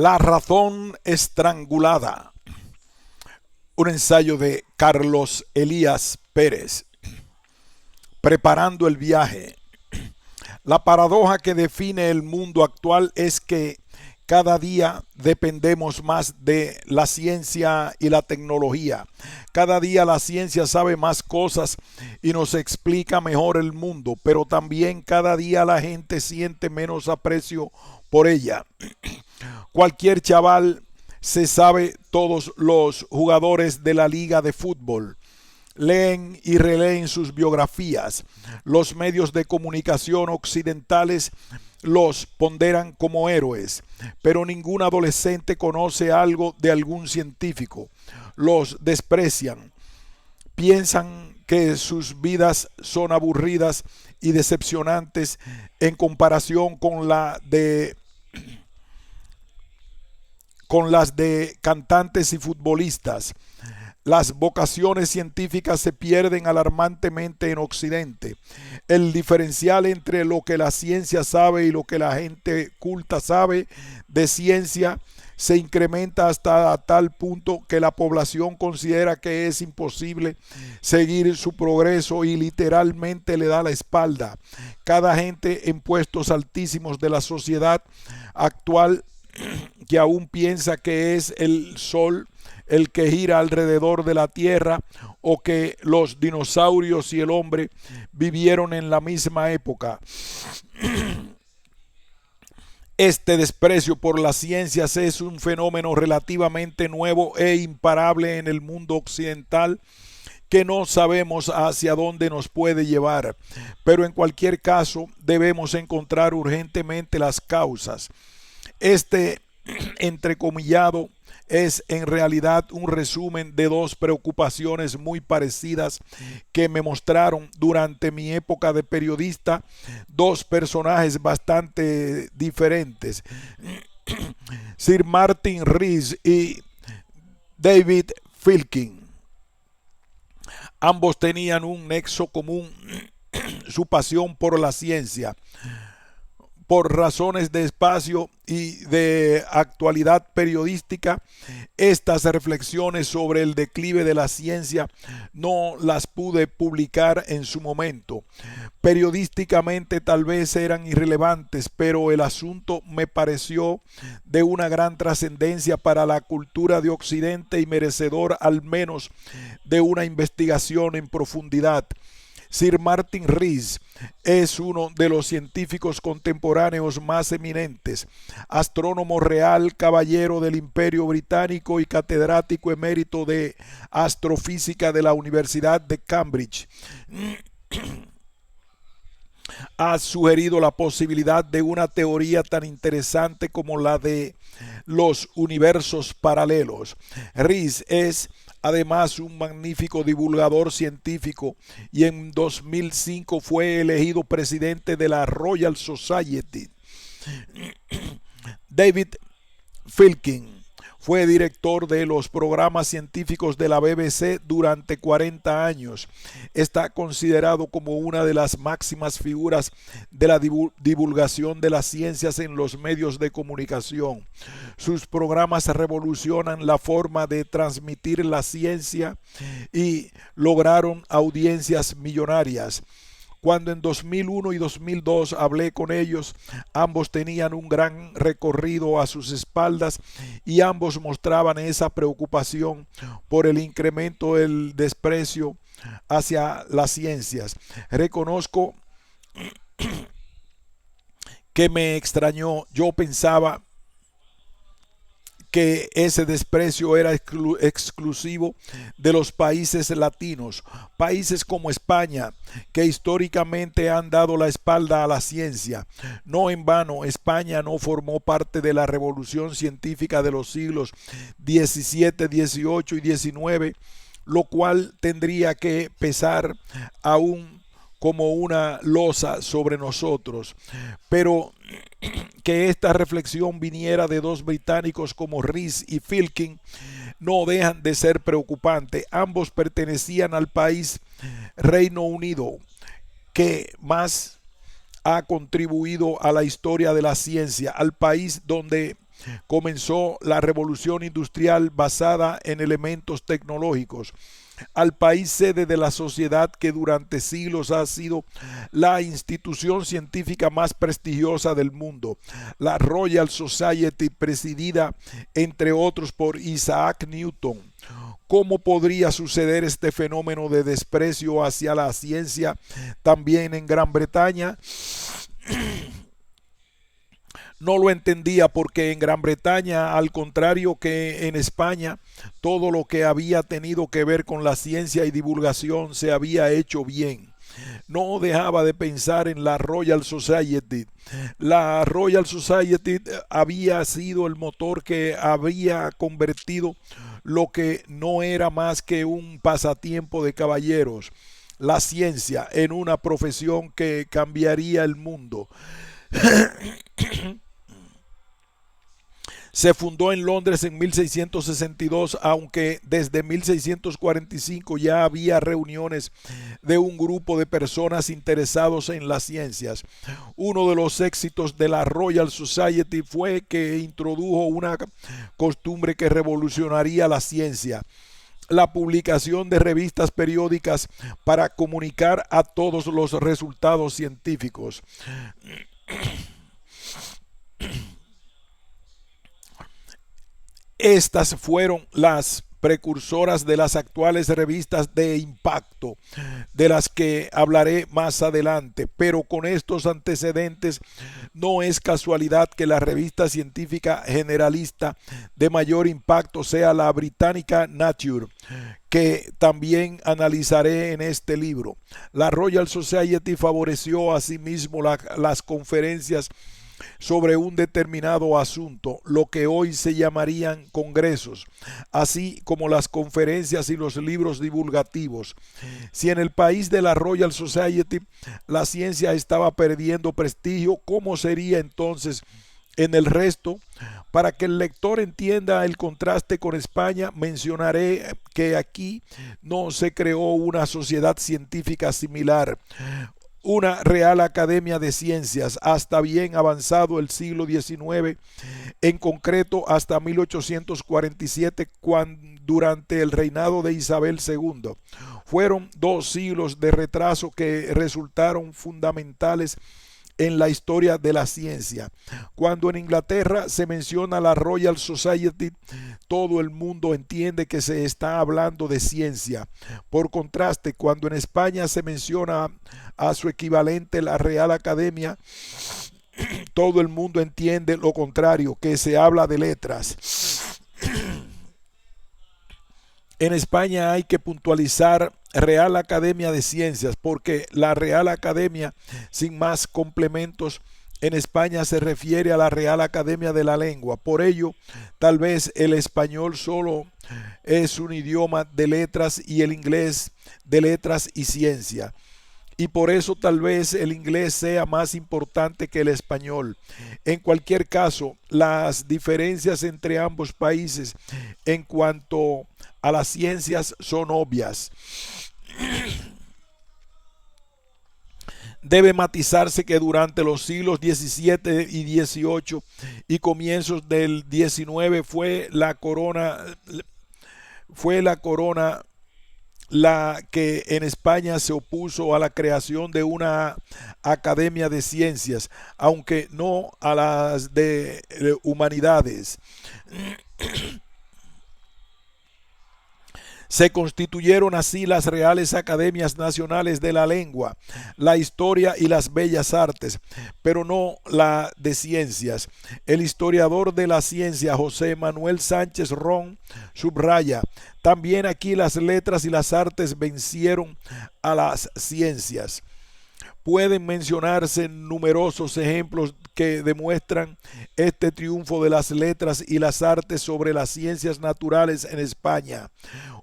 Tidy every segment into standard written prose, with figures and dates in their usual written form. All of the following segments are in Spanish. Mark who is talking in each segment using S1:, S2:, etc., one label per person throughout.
S1: La razón estrangulada. Un ensayo de Carlos Elías Pérez. Preparando el viaje. La paradoja que define el mundo actual es que cada día dependemos más de la ciencia y la tecnología. Cada día la ciencia sabe más cosas y nos explica mejor el mundo, pero también cada día la gente siente menos aprecio por ella. Cualquier chaval se sabe todos los jugadores de la liga de fútbol. Leen y releen sus biografías. Los medios de comunicación occidentales los ponderan como héroes, pero ningún adolescente conoce algo de algún científico. Los desprecian. Piensan que sus vidas son aburridas y decepcionantes en comparación con las de cantantes y futbolistas. Las vocaciones científicas se pierden alarmantemente en Occidente. El diferencial entre lo que la ciencia sabe y lo que la gente culta sabe de ciencia se incrementa hasta tal punto que la población considera que es imposible seguir su progreso y literalmente le da la espalda. Cada gente en puestos altísimos de la sociedad actual que aún piensa que es el sol el que gira alrededor de la tierra o que los dinosaurios y el hombre vivieron en la misma época. Este desprecio por las ciencias es un fenómeno relativamente nuevo e imparable en el mundo occidental que no sabemos hacia dónde nos puede llevar, pero en cualquier caso debemos encontrar urgentemente las causas. Este entrecomillado es en realidad un resumen de dos preocupaciones muy parecidas que me mostraron durante mi época de periodista dos personajes bastante diferentes, Sir Martin Rees y David Filkin. Ambos tenían un nexo común, su pasión por la ciencia. Por razones de espacio y de actualidad periodística, estas reflexiones sobre el declive de la ciencia no las pude publicar en su momento. Periodísticamente tal vez eran irrelevantes, pero el asunto me pareció de una gran trascendencia para la cultura de Occidente y merecedor al menos de una investigación en profundidad. Sir Martin Rees es uno de los científicos contemporáneos más eminentes, astrónomo real, caballero del Imperio Británico y catedrático emérito de astrofísica de la Universidad de Cambridge. Ha sugerido la posibilidad de una teoría tan interesante como la de los universos paralelos. Rees es además un magnífico divulgador científico y en 2005 fue elegido presidente de la Royal Society. David Filkin fue director de los programas científicos de la BBC durante 40 años. Está considerado como una de las máximas figuras de la divulgación de las ciencias en los medios de comunicación. Sus programas revolucionan la forma de transmitir la ciencia y lograron audiencias millonarias. Cuando en 2001 y 2002 hablé con ellos, ambos tenían un gran recorrido a sus espaldas y ambos mostraban esa preocupación por el incremento del desprecio hacia las ciencias. Reconozco que me extrañó. Yo pensaba que ese desprecio era exclusivo de los países latinos, países como España, que históricamente han dado la espalda a la ciencia. No en vano, España no formó parte de la revolución científica de los siglos XVII, XVIII y XIX, lo cual tendría que pesar aún como una losa sobre nosotros. Pero que esta reflexión viniera de dos británicos como Rees y Filkin no dejan de ser preocupante. Ambos pertenecían al país Reino Unido, que más ha contribuido a la historia de la ciencia, al país donde comenzó la revolución industrial basada en elementos tecnológicos. Al país sede de la sociedad que durante siglos ha sido la institución científica más prestigiosa del mundo, la Royal Society, presidida entre otros por Isaac Newton. ¿Cómo podría suceder este fenómeno de desprecio hacia la ciencia también en Gran Bretaña? No lo entendía porque en Gran Bretaña, al contrario que en España, todo lo que había tenido que ver con la ciencia y divulgación se había hecho bien. No dejaba de pensar en la Royal Society. La Royal Society había sido el motor que había convertido lo que no era más que un pasatiempo de caballeros, la ciencia, en una profesión que cambiaría el mundo. Se fundó en Londres en 1662, aunque desde 1645 ya había reuniones de un grupo de personas interesados en las ciencias. Uno de los éxitos de la Royal Society fue que introdujo una costumbre que revolucionaría la ciencia: la publicación de revistas periódicas para comunicar a todos los resultados científicos. Estas fueron las precursoras de las actuales revistas de impacto, de las que hablaré más adelante, pero con estos antecedentes no es casualidad que la revista científica generalista de mayor impacto sea la británica Nature, que también analizaré en este libro. La Royal Society favoreció asimismo las conferencias sobre un determinado asunto, lo que hoy se llamarían congresos, así como las conferencias y los libros divulgativos. Si en el país de la Royal Society la ciencia estaba perdiendo prestigio, ¿cómo sería entonces en el resto? Para que el lector entienda el contraste con España, mencionaré que aquí no se creó una sociedad científica similar, una Real Academia de Ciencias, hasta bien avanzado el siglo XIX, en concreto hasta 1847, durante el reinado de Isabel II. Fueron 2 siglos de retraso que resultaron fundamentales en la historia de la ciencia. Cuando en Inglaterra se menciona la Royal Society, todo el mundo entiende que se está hablando de ciencia. Por contraste, cuando en España se menciona a su equivalente, la Real Academia, todo el mundo entiende lo contrario, que se habla de letras. En España hay que puntualizar Real Academia de Ciencias, porque la Real Academia, sin más complementos, en España se refiere a la Real Academia de la Lengua. Por ello, tal vez el español solo es un idioma de letras y el inglés de letras y ciencia. Y por eso tal vez el inglés sea más importante que el español. En cualquier caso, las diferencias entre ambos países en cuanto a las ciencias son obvias. Debe matizarse que durante los siglos XVII y XVIII y comienzos del XIX fue la corona la que en España se opuso a la creación de una academia de ciencias, aunque no a las de humanidades. Se constituyeron así las Reales Academias Nacionales de la Lengua, la Historia y las Bellas Artes, pero no la de Ciencias. El historiador de la ciencia José Manuel Sánchez Ron subraya: también aquí las letras y las artes vencieron a las ciencias. Pueden mencionarse numerosos ejemplos que demuestran este triunfo de las letras y las artes sobre las ciencias naturales en España.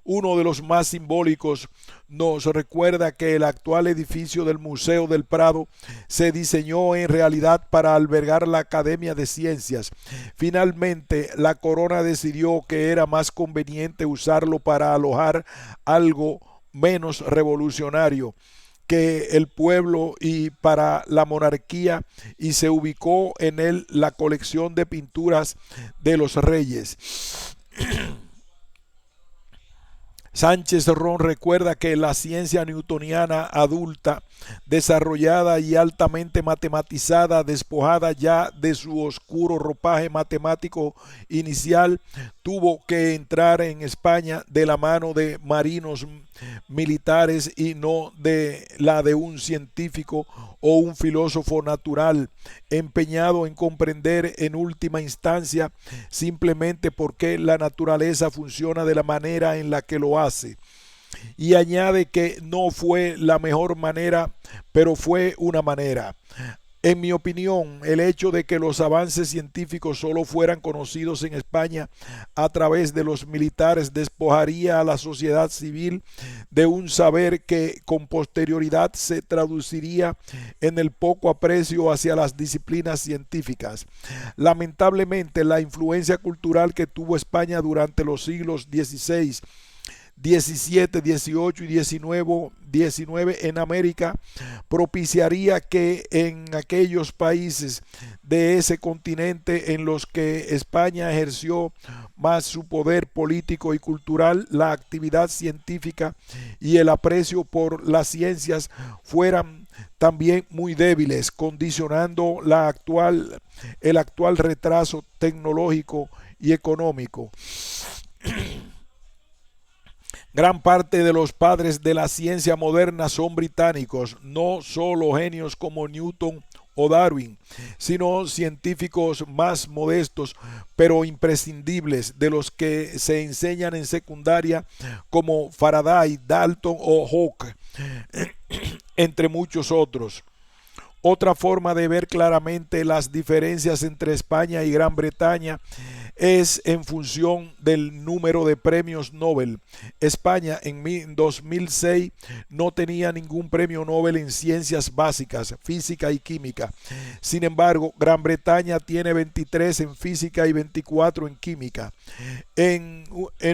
S1: Uno de los más simbólicos nos recuerda que el actual edificio del Museo del Prado se diseñó en realidad para albergar la Academia de Ciencias. Finalmente, la corona decidió que era más conveniente usarlo para alojar algo menos revolucionario, que el pueblo y para la monarquía, y se ubicó en él la colección de pinturas de los reyes. Sánchez Ron recuerda que la ciencia newtoniana adulta, desarrollada y altamente matematizada, despojada ya de su oscuro ropaje matemático inicial, tuvo que entrar en España de la mano de marinos militares y no de la de un científico o un filósofo natural, empeñado en comprender en última instancia simplemente por qué la naturaleza funciona de la manera en la que lo hace. Y añade que no fue la mejor manera, pero fue una manera. En mi opinión, el hecho de que los avances científicos solo fueran conocidos en España a través de los militares despojaría a la sociedad civil de un saber que con posterioridad se traduciría en el poco aprecio hacia las disciplinas científicas. Lamentablemente, la influencia cultural que tuvo España durante los siglos XVI, 17, 18 y 19 en América propiciaría que en aquellos países de ese continente en los que España ejerció más su poder político y cultural, la actividad científica y el aprecio por las ciencias fueran también muy débiles, condicionando el actual retraso tecnológico y económico. Gran parte de los padres de la ciencia moderna son británicos, no solo genios como Newton o Darwin, sino científicos más modestos pero imprescindibles, de los que se enseñan en secundaria, como Faraday, Dalton o Hooke, entre muchos otros. Otra forma de ver claramente las diferencias entre España y Gran Bretaña es en función del número de premios Nobel. España en 2006 no tenía ningún premio Nobel en ciencias básicas, física y química. Sin embargo, Gran Bretaña tiene 23 en física y 24 en química. En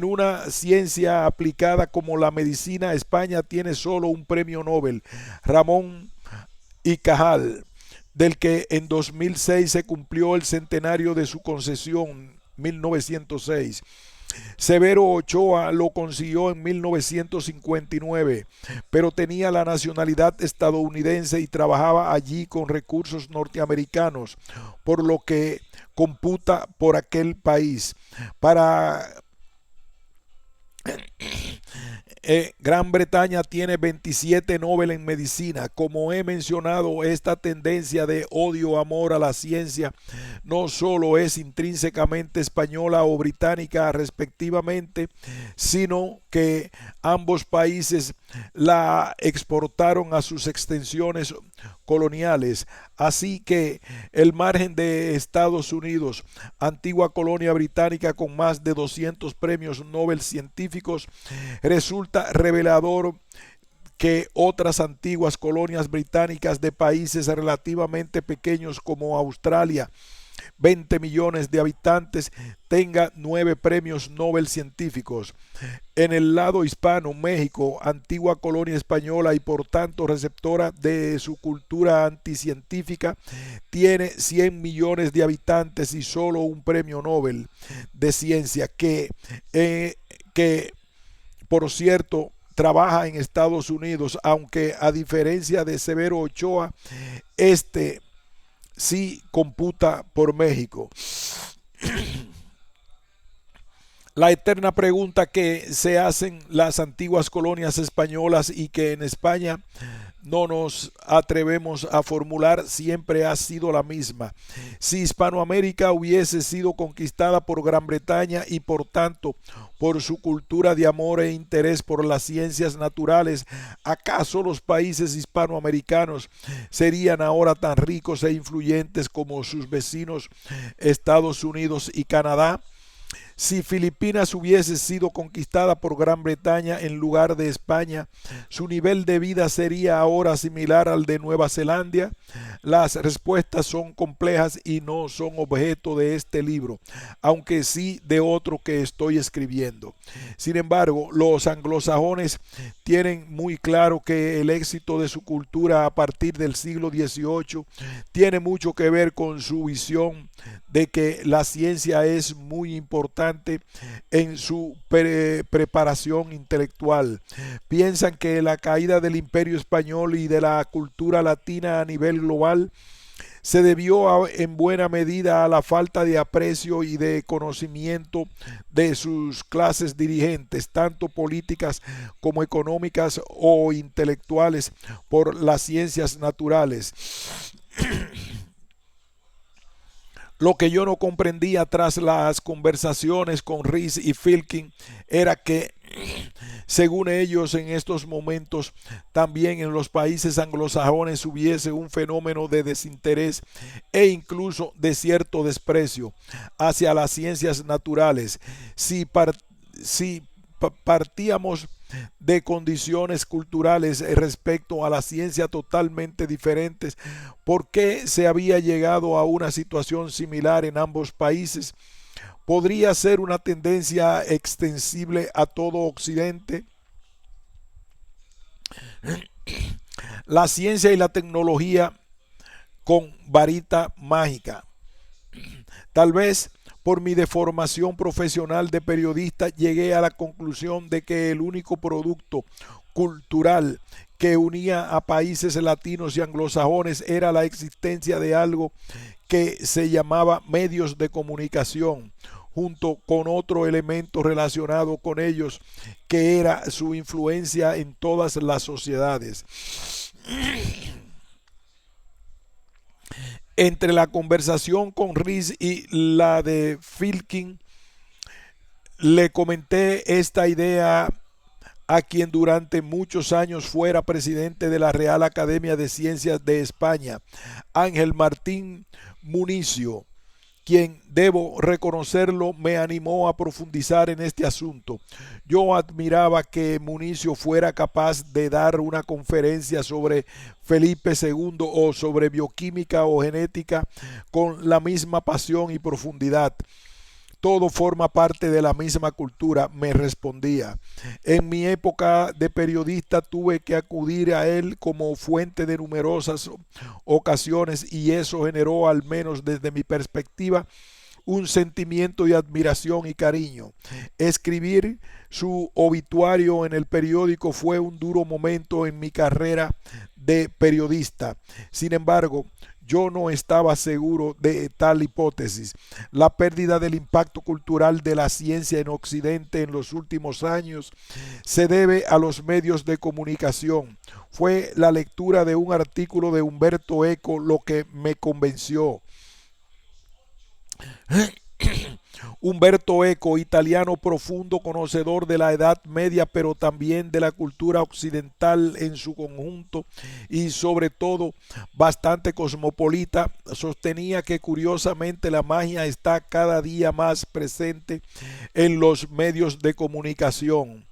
S1: una ciencia aplicada como la medicina, España tiene solo un premio Nobel, Ramón y Cajal, del que en 2006 se cumplió el centenario de su concesión, 1906. Severo Ochoa lo consiguió en 1959, pero tenía la nacionalidad estadounidense y trabajaba allí con recursos norteamericanos, por lo que computa por aquel país. Para Gran Bretaña tiene 27 Nobel en medicina. Como he mencionado, esta tendencia de odio-amor a la ciencia no solo es intrínsecamente española o británica respectivamente, sino que ambos países la exportaron a sus extensiones coloniales. Así que el margen de Estados Unidos, antigua colonia británica con más de 200 premios Nobel científicos, resulta revelador que otras antiguas colonias británicas de países relativamente pequeños como Australia, 20 millones de habitantes, tenga 9 premios Nobel científicos. En el lado hispano, México, antigua colonia española y por tanto receptora de su cultura anticientífica, tiene 100 millones de habitantes y solo un premio Nobel de ciencia que por cierto, trabaja en Estados Unidos, aunque a diferencia de Severo Ochoa, este sí computa por México. La eterna pregunta que se hacen las antiguas colonias españolas y que en España no nos atrevemos a formular siempre ha sido la misma. Si Hispanoamérica hubiese sido conquistada por Gran Bretaña y por tanto por su cultura de amor e interés por las ciencias naturales, ¿acaso los países hispanoamericanos serían ahora tan ricos e influyentes como sus vecinos Estados Unidos y Canadá? Si Filipinas hubiese sido conquistada por Gran Bretaña en lugar de España, ¿su nivel de vida sería ahora similar al de Nueva Zelanda? Las respuestas son complejas y no son objeto de este libro, aunque sí de otro que estoy escribiendo. Sin embargo, los anglosajones tienen muy claro que el éxito de su cultura a partir del siglo XVIII tiene mucho que ver con su visión de que la ciencia es muy importante en su preparación intelectual. Piensan que la caída del Imperio Español y de la cultura latina a nivel global se debió en buena medida a la falta de aprecio y de conocimiento de sus clases dirigentes, tanto políticas como económicas o intelectuales, por las ciencias naturales. Lo que yo no comprendía tras las conversaciones con Rees y Filkin era que, según ellos, en estos momentos también en los países anglosajones hubiese un fenómeno de desinterés e incluso de cierto desprecio hacia las ciencias naturales. Si partíamos de condiciones culturales respecto a la ciencia totalmente diferentes, ¿por qué se había llegado a una situación similar en ambos países? ¿Podría ser una tendencia extensible a todo Occidente? La ciencia y la tecnología con varita mágica. Tal vez por mi deformación profesional de periodista llegué a la conclusión de que el único producto cultural que unía a países latinos y anglosajones era la existencia de algo que se llamaba medios de comunicación, junto con otro elemento relacionado con ellos, que era su influencia en todas las sociedades. Entre la conversación con Rees y la de Filkin, le comenté esta idea a quien durante muchos años fuera presidente de la Real Academia de Ciencias de España, Ángel Martín Municio, quien, debo reconocerlo, me animó a profundizar en este asunto. Yo admiraba que Municio fuera capaz de dar una conferencia sobre Felipe II o sobre bioquímica o genética con la misma pasión y profundidad. Todo forma parte de la misma cultura, me respondía. En mi época de periodista tuve que acudir a él como fuente de numerosas ocasiones y eso generó, al menos desde mi perspectiva, un sentimiento de admiración y cariño. Escribir su obituario en el periódico fue un duro momento en mi carrera de periodista. Sin embargo, yo no estaba seguro de tal hipótesis. La pérdida del impacto cultural de la ciencia en Occidente en los últimos años se debe a los medios de comunicación. Fue la lectura de un artículo de Umberto Eco lo que me convenció. Umberto Eco, italiano profundo conocedor de la Edad Media, pero también de la cultura occidental en su conjunto y sobre todo bastante cosmopolita, sostenía que curiosamente la magia está cada día más presente en los medios de comunicación.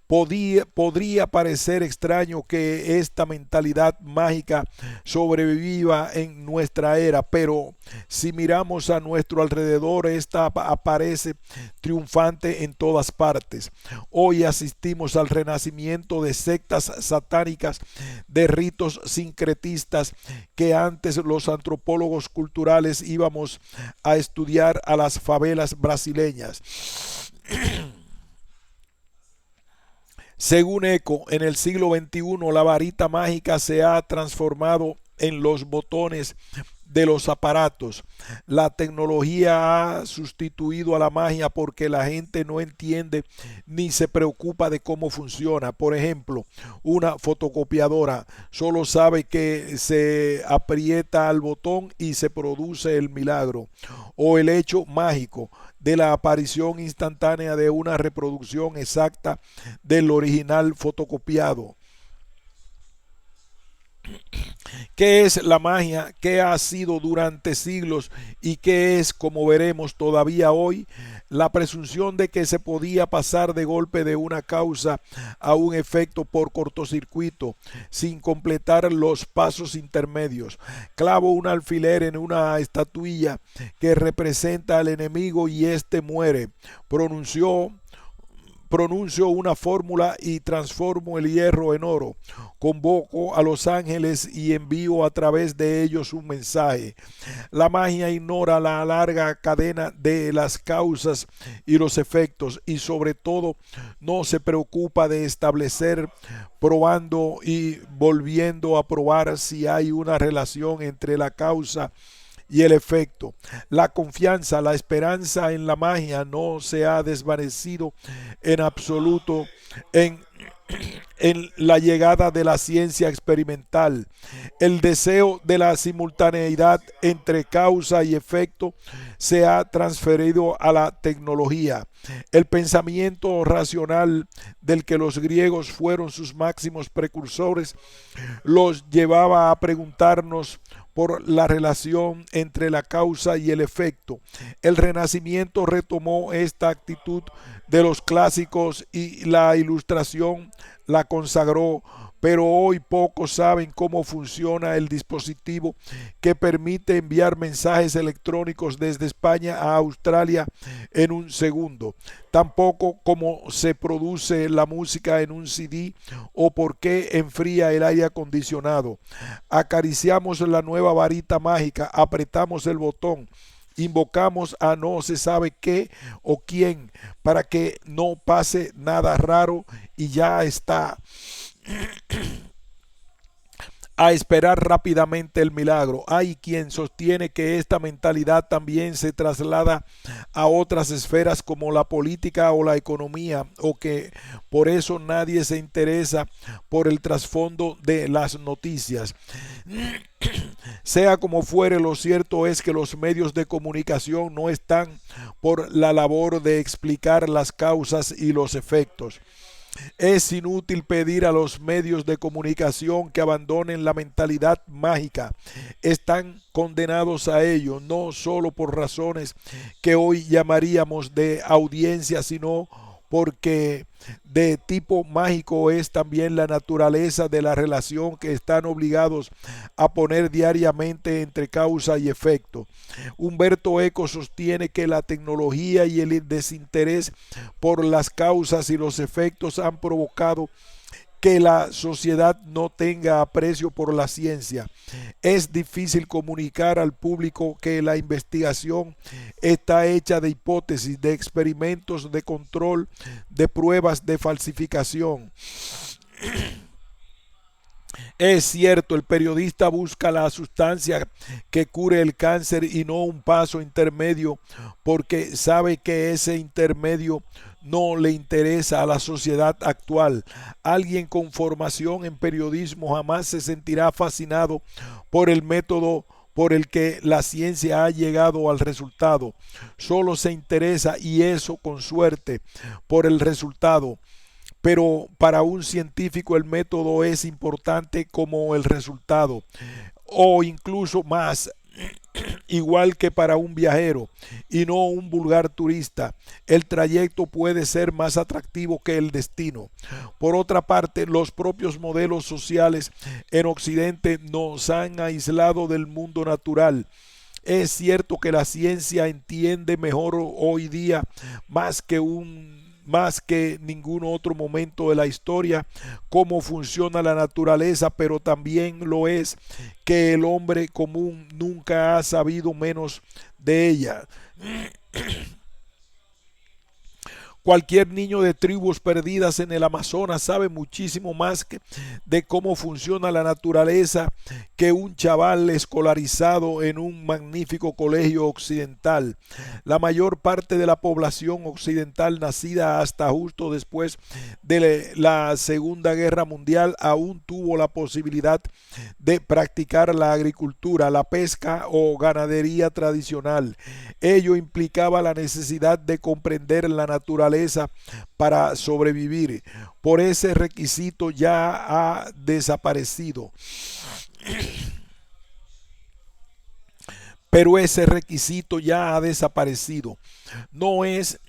S1: Podría parecer extraño que esta mentalidad mágica sobreviva en nuestra era, pero si miramos a nuestro alrededor, esta aparece triunfante en todas partes. Hoy asistimos al renacimiento de sectas satánicas, de ritos sincretistas que antes los antropólogos culturales íbamos a estudiar a las favelas brasileñas. Según Eco, en el siglo XXI la varita mágica se ha transformado en los botones de los aparatos. La tecnología ha sustituido a la magia porque la gente no entiende ni se preocupa de cómo funciona. Por ejemplo, una fotocopiadora solo sabe que se aprieta al botón y se produce el milagro. O el hecho mágico de la aparición instantánea de una reproducción exacta del original fotocopiado. ¿Qué es la magia? ¿Qué ha sido durante siglos? ¿Y qué es, como veremos todavía hoy? La presunción de que se podía pasar de golpe de una causa a un efecto por cortocircuito, sin completar los pasos intermedios. Clavo un alfiler en una estatuilla que representa al enemigo y éste muere. Pronuncio una fórmula y transformo el hierro en oro. Convoco a los ángeles y envío a través de ellos un mensaje. La magia ignora la larga cadena de las causas y los efectos y sobre todo no se preocupa de establecer, probando y volviendo a probar si hay una relación entre la causa y el efecto. La confianza, la esperanza en la magia no se ha desvanecido en absoluto en, en la llegada de la ciencia experimental. El deseo de la simultaneidad entre causa y efecto se ha transferido a la tecnología. El pensamiento racional del que los griegos fueron sus máximos precursores los llevaba a preguntarnos por la relación entre la causa y el efecto. El Renacimiento retomó esta actitud de los clásicos y la Ilustración la consagró, pero hoy pocos saben cómo funciona el dispositivo que permite enviar mensajes electrónicos desde España a Australia en un segundo. Tampoco cómo se produce la música en un CD o por qué enfría el aire acondicionado. Acariciamos la nueva varita mágica, apretamos el botón, invocamos a no se sabe qué o quién para que no pase nada raro y ya está a esperar rápidamente el milagro. Hay quien sostiene que esta mentalidad también se traslada a otras esferas como la política o la economía, o que por eso nadie se interesa por el trasfondo de las noticias. Sea como fuere, lo cierto es que los medios de comunicación no están por la labor de explicar las causas y los efectos. Es inútil pedir a los medios de comunicación que abandonen la mentalidad mágica. Están condenados a ello, no solo por razones que hoy llamaríamos de audiencia, sino porque de tipo mágico es también la naturaleza de la relación que están obligados a poner diariamente entre causa y efecto. Humberto Eco sostiene que la tecnología y el desinterés por las causas y los efectos han provocado que la sociedad no tenga aprecio por la ciencia. Es difícil comunicar al público que la investigación está hecha de hipótesis, de experimentos, de control, de pruebas de falsificación. Es cierto, el periodista busca la sustancia que cure el cáncer y no un paso intermedio, porque sabe que ese intermedio no le interesa a la sociedad actual. Alguien con formación en periodismo jamás se sentirá fascinado por el método por el que la ciencia ha llegado al resultado. Solo se interesa, y eso con suerte, por el resultado. Pero para un científico el método es importante como el resultado, o incluso más, igual que para un viajero y no un vulgar turista. El trayecto puede ser más atractivo que el destino. Por otra parte, los propios modelos sociales en Occidente nos han aislado del mundo natural. Es cierto que la ciencia entiende mejor hoy día más que ningún otro momento de la historia cómo funciona la naturaleza, pero también lo es que el hombre común nunca ha sabido menos de ella. Cualquier niño de tribus perdidas en el Amazonas sabe muchísimo más de cómo funciona la naturaleza que un chaval escolarizado en un magnífico colegio occidental. La mayor parte de la población occidental nacida hasta justo después de la Segunda Guerra Mundial aún tuvo la posibilidad de practicar la agricultura, la pesca o ganadería tradicional. Ello implicaba la necesidad de comprender la naturaleza para sobrevivir. Por ese requisito ya ha desaparecido. Pero ese requisito ya ha desaparecido. No es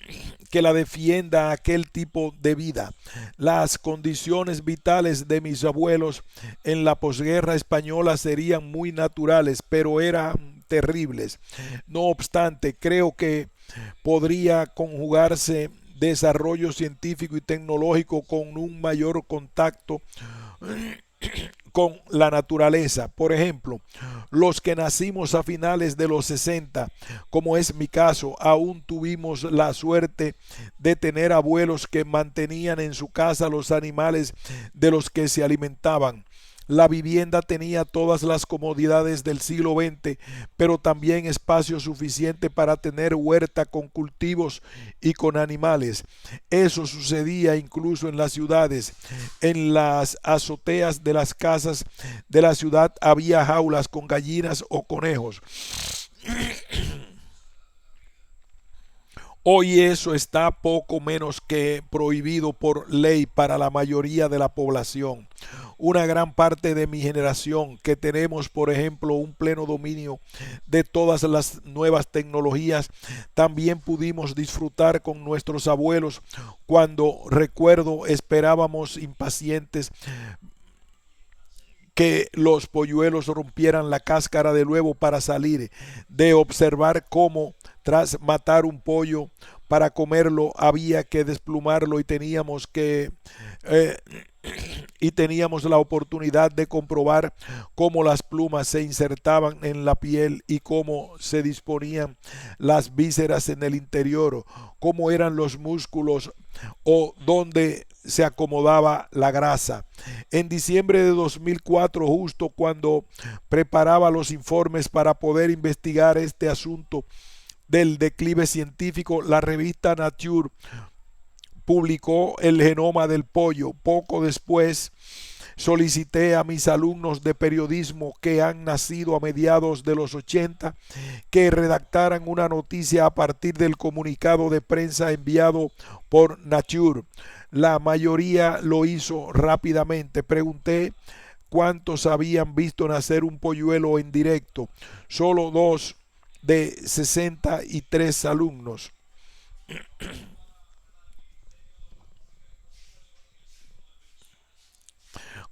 S1: que la defienda aquel tipo de vida. Las condiciones vitales de mis abuelos en la posguerra española serían muy naturales, pero eran terribles. No obstante, creo que podría conjugarse desarrollo científico y tecnológico con un mayor contacto con la naturaleza. Por ejemplo, los que nacimos a finales de los 60, como es mi caso, aún tuvimos la suerte de tener abuelos que mantenían en su casa los animales de los que se alimentaban. La vivienda tenía todas las comodidades del siglo XX, pero también espacio suficiente para tener huerta con cultivos y con animales. Eso sucedía incluso en las ciudades. En las azoteas de las casas de la ciudad había jaulas con gallinas o conejos. Hoy eso está poco menos que prohibido por ley para la mayoría de la población. Una gran parte de mi generación, que tenemos por ejemplo un pleno dominio de todas las nuevas tecnologías, también pudimos disfrutar con nuestros abuelos cuando, recuerdo, esperábamos impacientes que los polluelos rompieran la cáscara de huevo para salir, de observar cómo tras matar un pollo para comerlo había que desplumarlo eh, y teníamos la oportunidad de comprobar cómo las plumas se insertaban en la piel y cómo se disponían las vísceras en el interior, cómo eran los músculos o dónde se acomodaba la grasa. En diciembre de 2004, justo cuando preparaba los informes para poder investigar este asunto del declive científico, la revista Nature publicó el genoma del pollo. Poco después solicité a mis alumnos de periodismo que han nacido a mediados de los 80 que redactaran una noticia a partir del comunicado de prensa enviado por Nature. La mayoría lo hizo rápidamente. Pregunté cuántos habían visto nacer un polluelo en directo. Solo dos de 63 alumnos.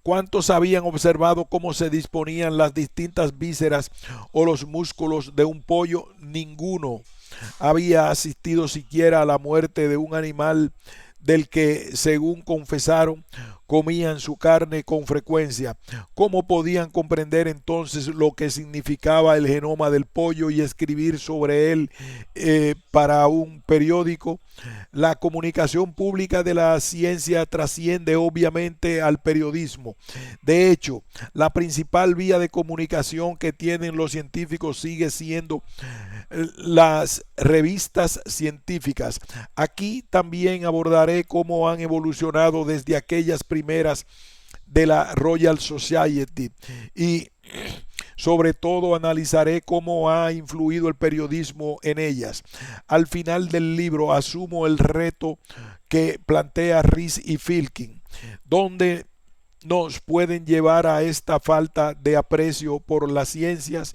S1: ¿Cuántos habían observado cómo se disponían las distintas vísceras o los músculos de un pollo? Ninguno había asistido siquiera a la muerte de un animal del que, según confesaron, comían su carne con frecuencia. ¿Cómo podían comprender entonces lo que significaba el genoma del pollo y escribir sobre él para un periódico? La comunicación pública de la ciencia trasciende obviamente al periodismo. De hecho, la principal vía de comunicación que tienen los científicos sigue siendo las revistas científicas. Aquí también abordaré cómo han evolucionado desde aquellas primeras de la Royal Society y sobre todo analizaré cómo ha influido el periodismo en ellas. Al final del libro asumo el reto que plantea Rees y Filkin, donde nos pueden llevar a esta falta de aprecio por las ciencias.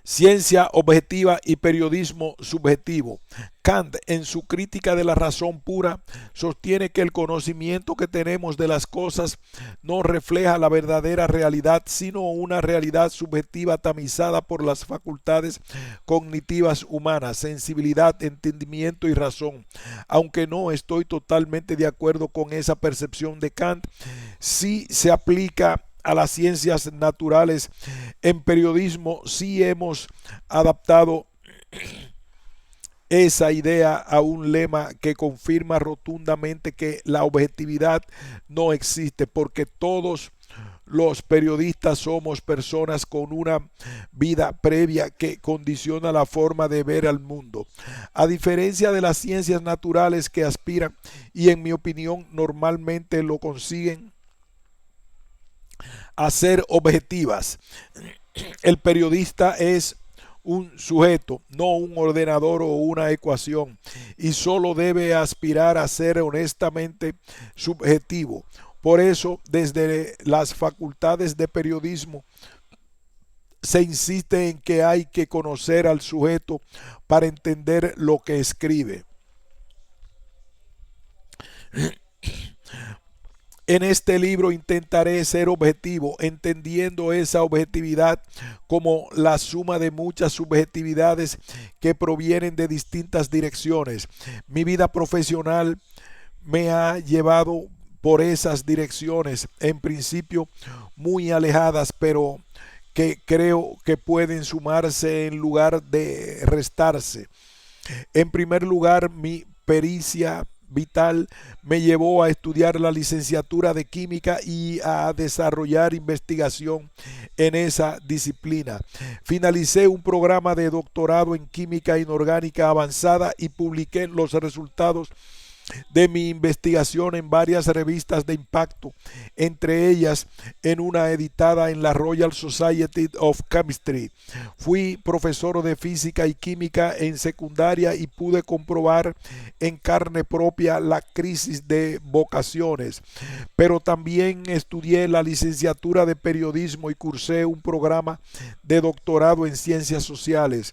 S1: Ciencia objetiva y periodismo subjetivo. Kant, en su crítica de la razón pura, sostiene que el conocimiento que tenemos de las cosas no refleja la verdadera realidad, sino una realidad subjetiva tamizada por las facultades cognitivas humanas, sensibilidad, entendimiento y razón. Aunque no estoy totalmente de acuerdo con esa percepción de Kant, sí se aplica a las ciencias naturales. En periodismo sí hemos adaptado esa idea a un lema que confirma rotundamente que la objetividad no existe, porque todos los periodistas somos personas con una vida previa que condiciona la forma de ver al mundo. A diferencia de las ciencias naturales que aspiran, y en mi opinión normalmente lo consiguen, a ser objetivas, el periodista es un sujeto, no un ordenador o una ecuación, y solo debe aspirar a ser honestamente subjetivo. Por eso, desde las facultades de periodismo, se insiste en que hay que conocer al sujeto para entender lo que escribe. En este libro intentaré ser objetivo, entendiendo esa objetividad como la suma de muchas subjetividades que provienen de distintas direcciones. Mi vida profesional me ha llevado por esas direcciones, en principio muy alejadas, pero que creo que pueden sumarse en lugar de restarse. En primer lugar, mi pericia vital me llevó a estudiar la licenciatura de química y a desarrollar investigación en esa disciplina. Finalicé un programa de doctorado en química inorgánica avanzada y publiqué los resultados de mi investigación en varias revistas de impacto, entre ellas en una editada en la Royal Society of Chemistry. Fui profesor de física y química en secundaria y pude comprobar en carne propia la crisis de vocaciones, pero también estudié la licenciatura de periodismo y cursé un programa de doctorado en ciencias sociales.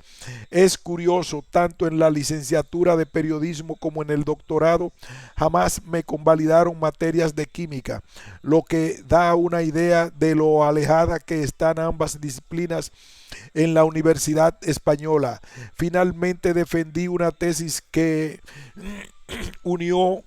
S1: Es curioso, tanto en la licenciatura de periodismo como en el doctorado jamás me convalidaron materias de química, lo que da una idea de lo alejada que están ambas disciplinas en la Universidad Española. Finalmente defendí una tesis que unió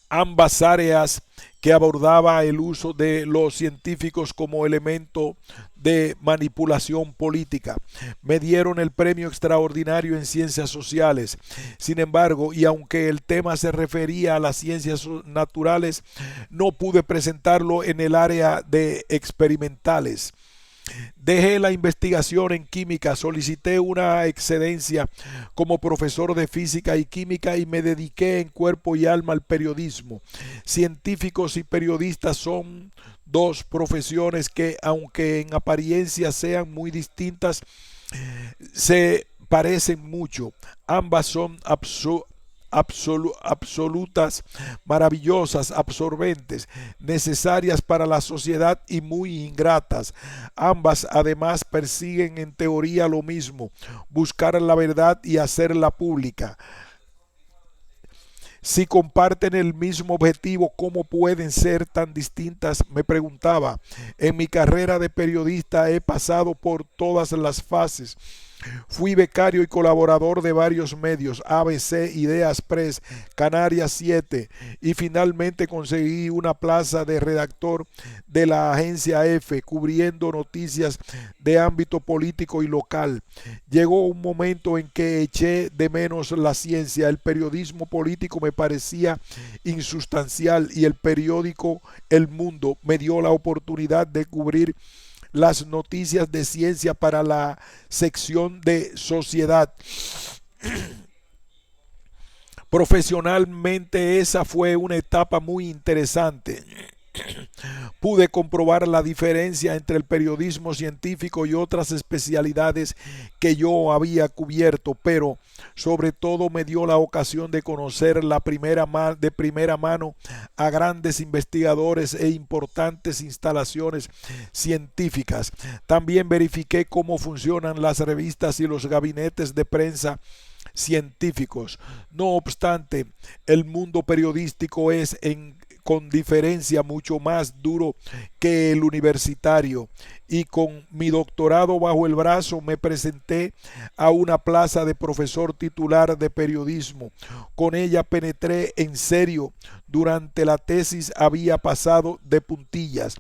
S1: ambas áreas, que abordaba el uso de los científicos como elemento de manipulación política. Me dieron el premio extraordinario en ciencias sociales. Sin embargo, y aunque el tema se refería a las ciencias naturales, no pude presentarlo en el área de experimentales. Dejé la investigación en química, solicité una excedencia como profesor de física y química y me dediqué en cuerpo y alma al periodismo. Científicos y periodistas son dos profesiones que, aunque en apariencia sean muy distintas, se parecen mucho. Ambas son absolutas, maravillosas, absorbentes, necesarias para la sociedad y muy ingratas. Ambas además persiguen en teoría lo mismo: buscar la verdad y hacerla pública. Si comparten el mismo objetivo, ¿cómo pueden ser tan distintas?, me preguntaba. En mi carrera de periodista he pasado por todas las fases. Fui becario y colaborador de varios medios: ABC, Ideas Press, Canarias 7, y finalmente conseguí una plaza de redactor de la agencia F, cubriendo noticias de ámbito político y local. Llegó un momento en que eché de menos la ciencia. El periodismo político me parecía insustancial y el periódico El Mundo me dio la oportunidad de cubrir las noticias de ciencia para la sección de sociedad. Profesionalmente esa fue una etapa muy interesante. Pude comprobar la diferencia entre el periodismo científico y otras especialidades que yo había cubierto, pero sobre todo me dio la ocasión de conocer de primera mano a grandes investigadores e importantes instalaciones científicas. También verifiqué cómo funcionan las revistas y los gabinetes de prensa científicos. No obstante, el mundo periodístico es con diferencia mucho más duro que el universitario, y con mi doctorado bajo el brazo me presenté a una plaza de profesor titular de periodismo. Con ella penetré en serio. Durante la tesis había pasado de puntillas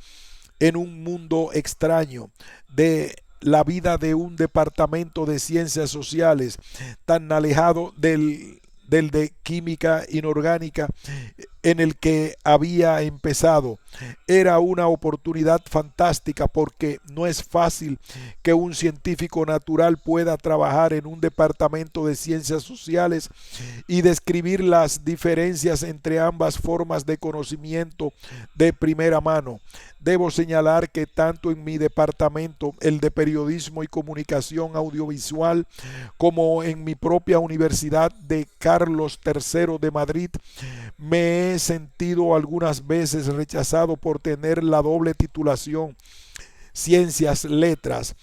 S1: en un mundo extraño de la vida de un departamento de ciencias sociales, tan alejado del de química inorgánica en el que había empezado. Era una oportunidad fantástica, porque no es fácil que un científico natural pueda trabajar en un departamento de ciencias sociales y describir las diferencias entre ambas formas de conocimiento de primera mano. Debo señalar que tanto en mi departamento, el de periodismo y comunicación audiovisual, como en mi propia Universidad de Carlos III de Madrid, me he he sentido algunas veces rechazado por tener la doble titulación, ciencias, letras.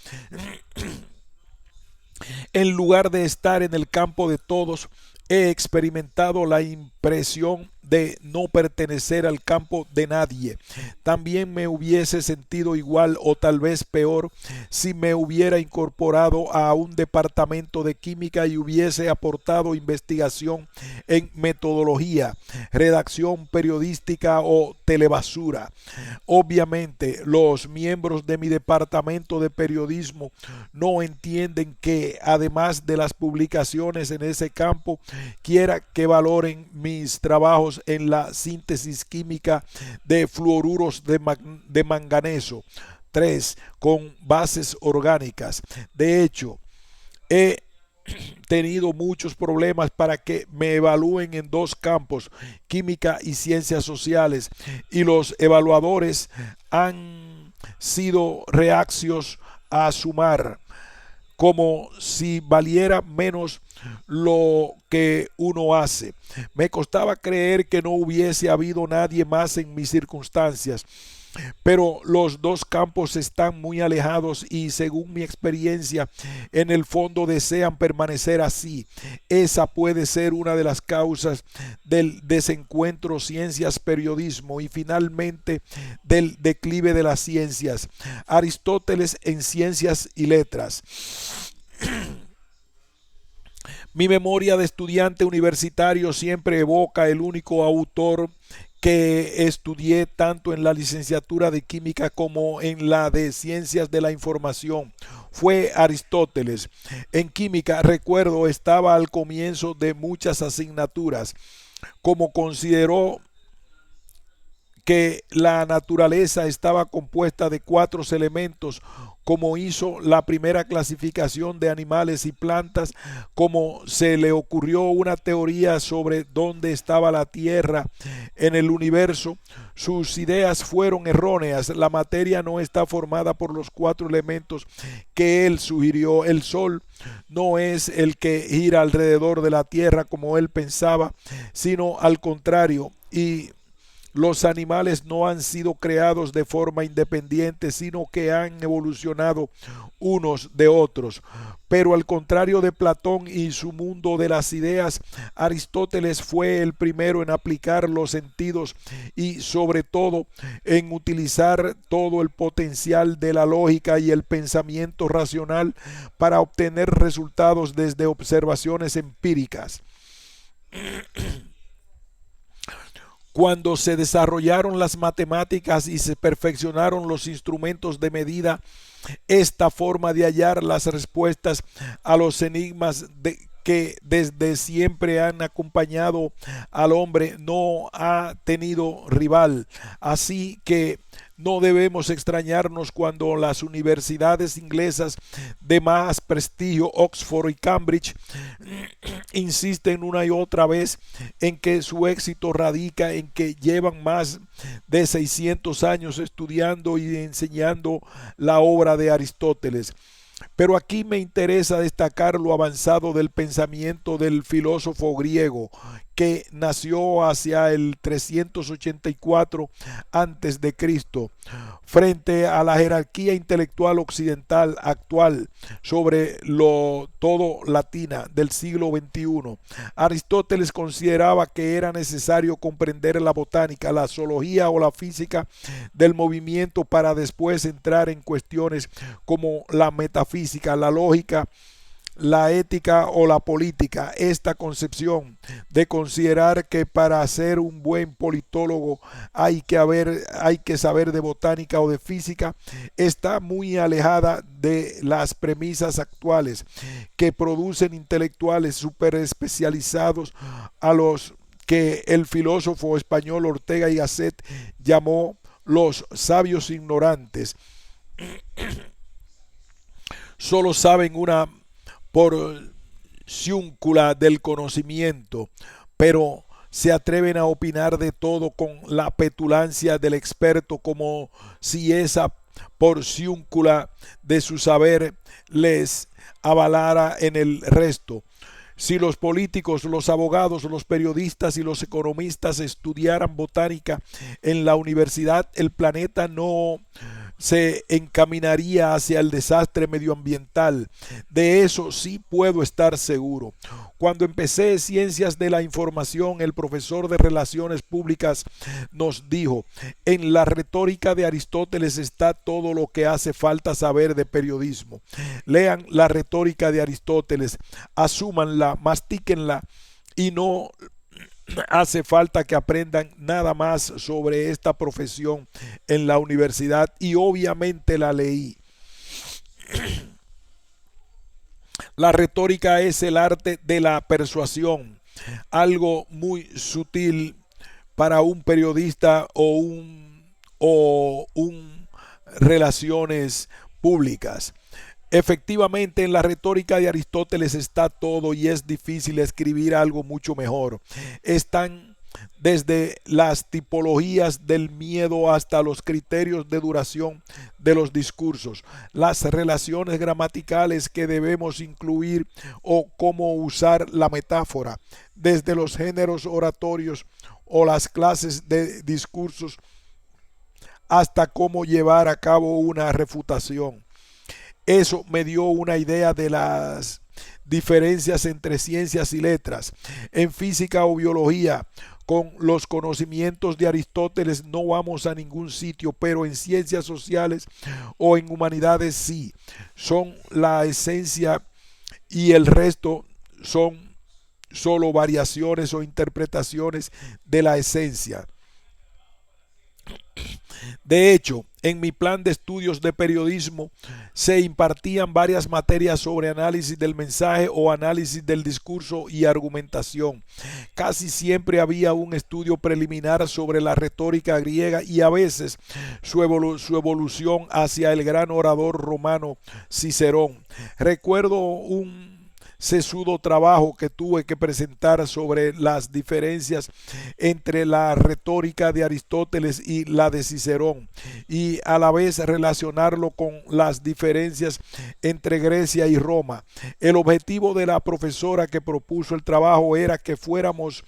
S1: En lugar de estar en el campo de todos, he experimentado la impresión de no pertenecer al campo de nadie. También me hubiese sentido igual o tal vez peor si me hubiera incorporado a un departamento de química y hubiese aportado investigación en metodología, redacción periodística o telebasura. Obviamente, los miembros de mi departamento de periodismo no entienden que, además de las publicaciones en ese campo, quiera que valoren mis trabajos en la síntesis química de fluoruros de manganeso 3 con bases orgánicas. De hecho, he tenido muchos problemas para que me evalúen en dos campos, química y ciencias sociales, y los evaluadores han sido reacios a sumar, como si valiera menos lo que uno hace. Me costaba creer que no hubiese habido nadie más en mis circunstancias, pero los dos campos están muy alejados y, según mi experiencia, en el fondo desean permanecer así. Esa puede ser una de las causas del desencuentro ciencias-periodismo y finalmente del declive de las ciencias. Aristóteles en Ciencias y Letras. Mi memoria de estudiante universitario siempre evoca el único autor que estudié tanto en la licenciatura de química como en la de ciencias de la información. Fue Aristóteles. En química, recuerdo, estaba al comienzo de muchas asignaturas. Como consideró que la naturaleza estaba compuesta de 4 elementos, como hizo la primera clasificación de animales y plantas, como se le ocurrió una teoría sobre dónde estaba la Tierra en el universo, sus ideas fueron erróneas. La materia no está formada por los 4 elementos que él sugirió. El Sol no es el que gira alrededor de la Tierra como él pensaba, sino al contrario, y los animales no han sido creados de forma independiente, sino que han evolucionado unos de otros. Pero al contrario de Platón y su mundo de las ideas, Aristóteles fue el primero en aplicar los sentidos y, sobre todo, en utilizar todo el potencial de la lógica y el pensamiento racional para obtener resultados desde observaciones empíricas. Cuando se desarrollaron las matemáticas y se perfeccionaron los instrumentos de medida, esta forma de hallar las respuestas a los enigmas que desde siempre han acompañado al hombre no ha tenido rival. Así que no debemos extrañarnos cuando las universidades inglesas de más prestigio, Oxford y Cambridge, insisten una y otra vez en que su éxito radica en que llevan más de 600 años estudiando y enseñando la obra de Aristóteles. Pero aquí me interesa destacar lo avanzado del pensamiento del filósofo griego, que nació hacia el 384 antes de Cristo, frente a la jerarquía intelectual occidental actual sobre todo latina del siglo XXI. Aristóteles consideraba que era necesario comprender la botánica, la zoología o la física del movimiento para después entrar en cuestiones como la metafísica, la lógica, la ética o la política. Esta concepción de considerar que para ser un buen politólogo hay que saber de botánica o de física está muy alejada de las premisas actuales que producen intelectuales super especializados a los que el filósofo español Ortega y Gasset llamó los sabios ignorantes. Solo saben una porciúncula del conocimiento, pero se atreven a opinar de todo con la petulancia del experto, como si esa porciúncula de su saber les avalara en el resto. Si los políticos, los abogados, los periodistas y los economistas estudiaran botánica en la universidad, el planeta no se encaminaría hacia el desastre medioambiental. De eso sí puedo estar seguro. Cuando empecé Ciencias de la Información, el profesor de Relaciones Públicas nos dijo: en la retórica de Aristóteles está todo lo que hace falta saber de periodismo. Lean la retórica de Aristóteles, asúmanla, mastíquenla y no hace falta que aprendan nada más sobre esta profesión en la universidad, y obviamente la leí. La retórica es el arte de la persuasión, algo muy sutil para un periodista o un relaciones públicas. Efectivamente, en la retórica de Aristóteles está todo y es difícil escribir algo mucho mejor. Están desde las tipologías del miedo hasta los criterios de duración de los discursos, las relaciones gramaticales que debemos incluir o cómo usar la metáfora, desde los géneros oratorios o las clases de discursos hasta cómo llevar a cabo una refutación. Eso me dio una idea de las diferencias entre ciencias y letras. En física o biología, con los conocimientos de Aristóteles no vamos a ningún sitio, pero en ciencias sociales o en humanidades sí. Son la esencia y el resto son solo variaciones o interpretaciones de la esencia. De hecho, en mi plan de estudios de periodismo se impartían varias materias sobre análisis del mensaje o análisis del discurso y argumentación. Casi siempre había un estudio preliminar sobre la retórica griega y a veces su evolución hacia el gran orador romano Cicerón. Recuerdo un sesudo trabajo que tuve que presentar sobre las diferencias entre la retórica de Aristóteles y la de Cicerón, y a la vez relacionarlo con las diferencias entre Grecia y Roma. El objetivo de la profesora que propuso el trabajo era que fuéramos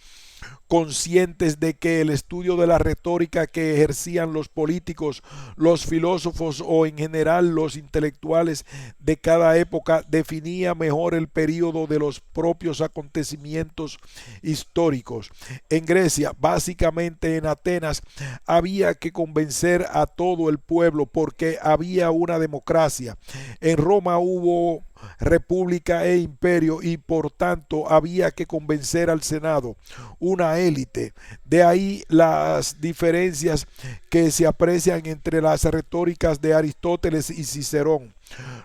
S1: conscientes de que el estudio de la retórica que ejercían los políticos, los filósofos o en general los intelectuales de cada época definía mejor el período de los propios acontecimientos históricos. En Grecia, básicamente en Atenas, había que convencer a todo el pueblo porque había una democracia. En Roma hubo república e imperio y por tanto había que convencer al Senado, una élite. De ahí las diferencias que se aprecian entre las retóricas de Aristóteles y Cicerón.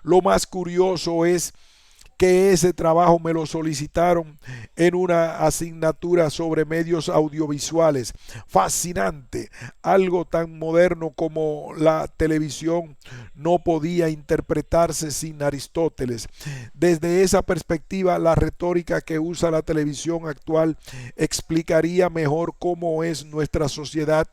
S1: Lo más curioso es que ese trabajo me lo solicitaron en una asignatura sobre medios audiovisuales. Fascinante, algo tan moderno como la televisión no podía interpretarse sin Aristóteles. Desde esa perspectiva, la retórica que usa la televisión actual explicaría mejor cómo es nuestra sociedad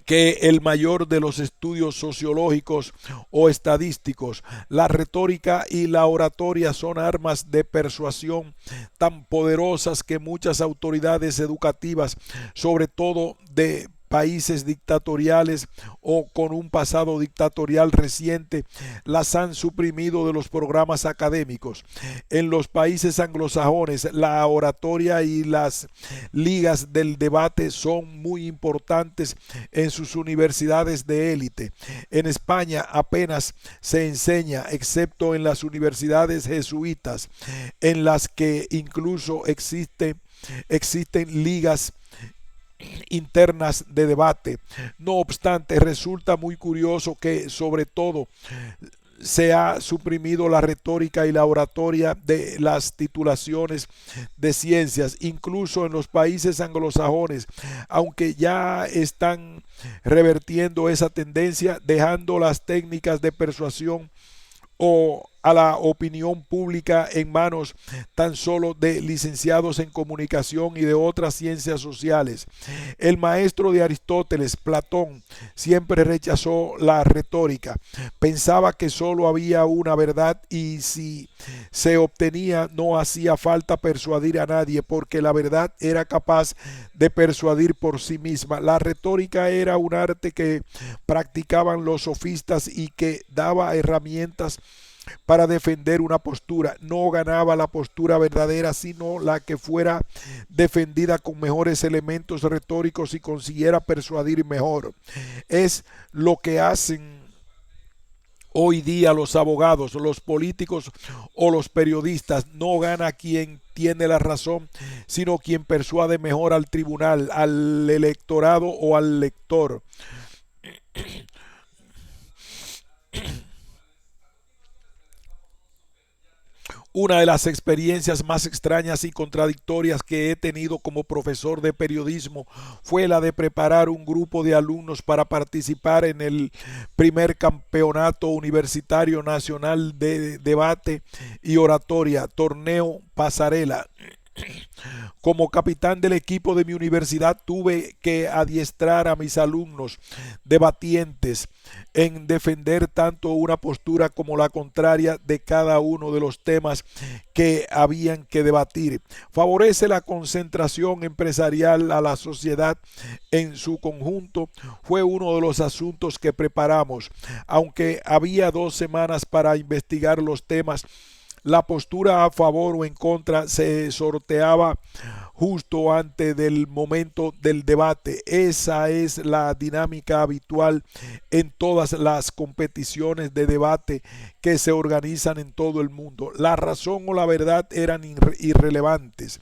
S1: que el mayor de los estudios sociológicos o estadísticos. La retórica y la oratoria son armas de persuasión tan poderosas que muchas autoridades educativas, sobre todo de países dictatoriales o con un pasado dictatorial reciente, las han suprimido de los programas académicos. En los países anglosajones, la oratoria y las ligas del debate son muy importantes en sus universidades de élite. En España apenas se enseña, excepto en las universidades jesuitas, en las que incluso existen ligas internas de debate. No obstante, resulta muy curioso que sobre todo se ha suprimido la retórica y la oratoria de las titulaciones de ciencias, incluso en los países anglosajones, aunque ya están revertiendo esa tendencia, dejando las técnicas de persuasión o a la opinión pública en manos tan solo de licenciados en comunicación y de otras ciencias sociales. El maestro de Aristóteles, Platón, siempre rechazó la retórica. Pensaba que solo había una verdad y si se obtenía no hacía falta persuadir a nadie porque la verdad era capaz de persuadir por sí misma. La retórica era un arte que practicaban los sofistas y que daba herramientas para defender una postura. No ganaba la postura verdadera, sino la que fuera defendida con mejores elementos retóricos y consiguiera persuadir mejor. Es lo que hacen hoy día los abogados, los políticos o los periodistas. No gana quien tiene la razón, sino quien persuade mejor al tribunal, al electorado o al lector. Una de las experiencias más extrañas y contradictorias que he tenido como profesor de periodismo fue la de preparar un grupo de alumnos para participar en el primer campeonato universitario nacional de debate y oratoria, torneo Pasarela. Como capitán del equipo de mi universidad tuve que adiestrar a mis alumnos debatientes en defender tanto una postura como la contraria de cada uno de los temas que habían que debatir. Favorece la concentración empresarial a la sociedad en su conjunto fue uno de los asuntos que preparamos. Aunque había 2 semanas para investigar los temas, la postura a favor o en contra se sorteaba justo antes del momento del debate. Esa es la dinámica habitual en todas las competiciones de debate que se organizan en todo el mundo. La razón o la verdad eran irrelevantes.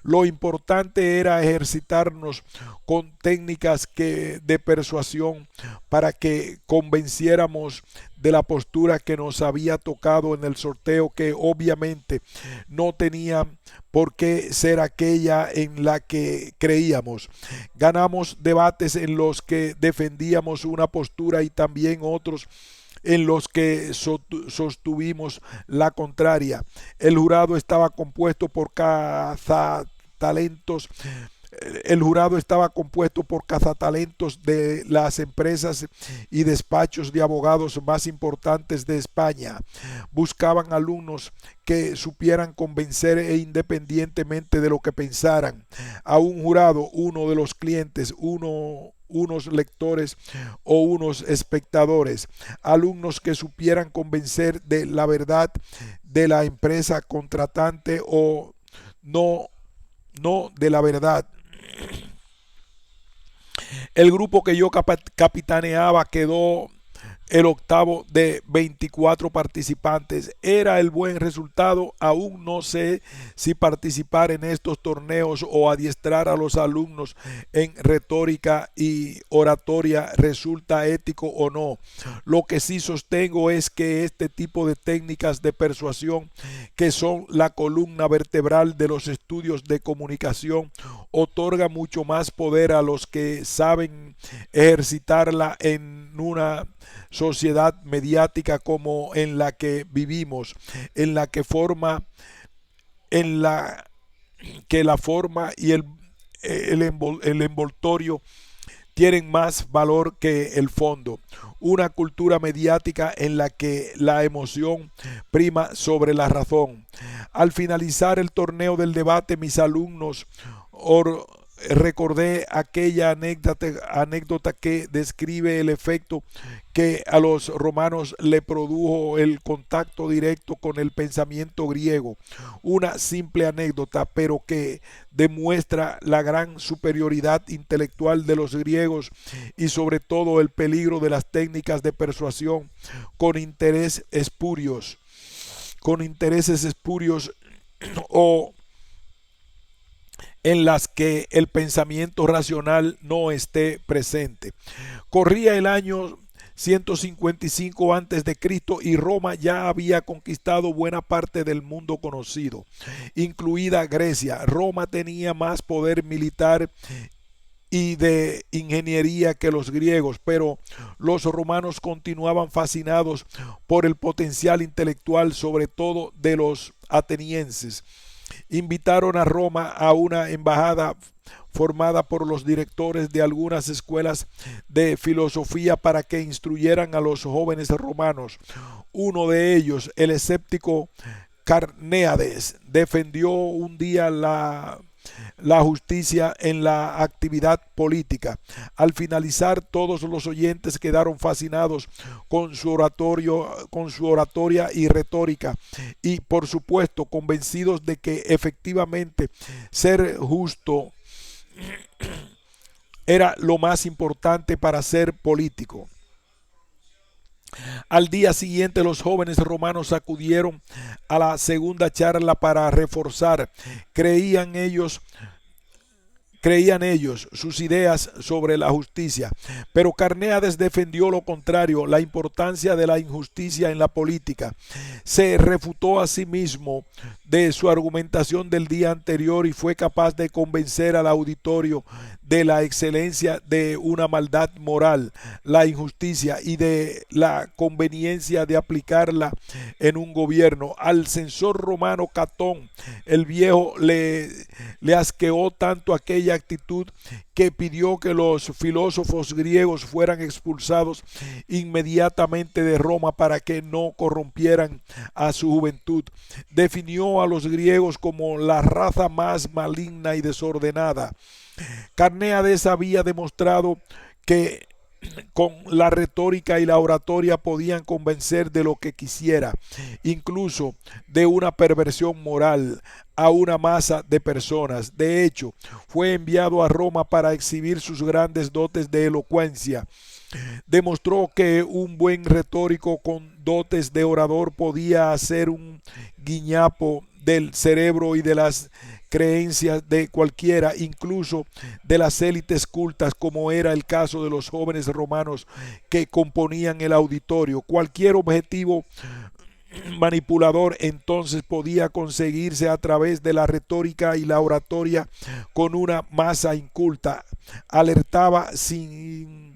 S1: Lo importante era ejercitarnos con técnicas de persuasión para que convenciéramos de la postura que nos había tocado en el sorteo, que obviamente no tenía por qué ser aquella en la que creíamos. Ganamos debates en los que defendíamos una postura y también otros en los que sostuvimos la contraria. El jurado estaba compuesto por cazatalentos de las empresas y despachos de abogados más importantes de España. Buscaban alumnos que supieran convencer independientemente de lo que pensaran a un jurado, uno de los clientes, unos lectores o unos espectadores, alumnos que supieran convencer de la verdad de la empresa contratante o no de la verdad. El grupo que yo capitaneaba quedó el octavo de 24 participantes. Era el buen resultado. Aún no sé si participar en estos torneos o adiestrar a los alumnos en retórica y oratoria resulta ético o no. Lo que sí sostengo es que este tipo de técnicas de persuasión, que son la columna vertebral de los estudios de comunicación, otorga mucho más poder a los que saben ejercitarla en una sociedad mediática como en la que vivimos, en la que la forma y el envoltorio tienen más valor que el fondo. Una cultura mediática en la que la emoción prima sobre la razón. Al finalizar el torneo del debate, mis alumnos recordé aquella anécdota que describe el efecto que a los romanos le produjo el contacto directo con el pensamiento griego. Una simple anécdota, pero que demuestra la gran superioridad intelectual de los griegos y sobre todo el peligro de las técnicas de persuasión con intereses espurios o en las que el pensamiento racional no esté presente. Corría el año 155 antes de Cristo y Roma ya había conquistado buena parte del mundo conocido, incluida Grecia. Roma tenía más poder militar y de ingeniería que los griegos, pero los romanos continuaban fascinados por el potencial intelectual, sobre todo de los atenienses. Invitaron a Roma a una embajada formada por los directores de algunas escuelas de filosofía para que instruyeran a los jóvenes romanos. Uno de ellos, el escéptico Carneades, defendió un día la justicia en la actividad política. Al finalizar, todos los oyentes quedaron fascinados con su oratoria y retórica, y por supuesto convencidos de que efectivamente ser justo era lo más importante para ser político. Al día siguiente los jóvenes romanos acudieron a la segunda charla para reforzar, creían ellos, creían ellos sus ideas sobre la justicia, pero Carneades defendió lo contrario, la importancia de la injusticia en la política. Se refutó a sí mismo de su argumentación del día anterior y fue capaz de convencer al auditorio de la excelencia de una maldad moral, la injusticia, y de la conveniencia de aplicarla en un gobierno. Al censor romano Catón el Viejo le asqueó tanto aquella actitud que pidió que los filósofos griegos fueran expulsados inmediatamente de Roma para que no corrompieran a su juventud. Definió a los griegos como la raza más maligna y desordenada. Carneades había demostrado que con la retórica y la oratoria podían convencer de lo que quisiera, incluso de una perversión moral, a una masa de personas. De hecho, fue enviado a Roma para exhibir sus grandes dotes de elocuencia. Demostró que un buen retórico con dotes de orador podía hacer un guiñapo del cerebro y de las creencias de cualquiera, incluso de las élites cultas, como era el caso de los jóvenes romanos que componían el auditorio. Cualquier objetivo manipulador entonces podía conseguirse a través de la retórica y la oratoria con una masa inculta. Alertaba sin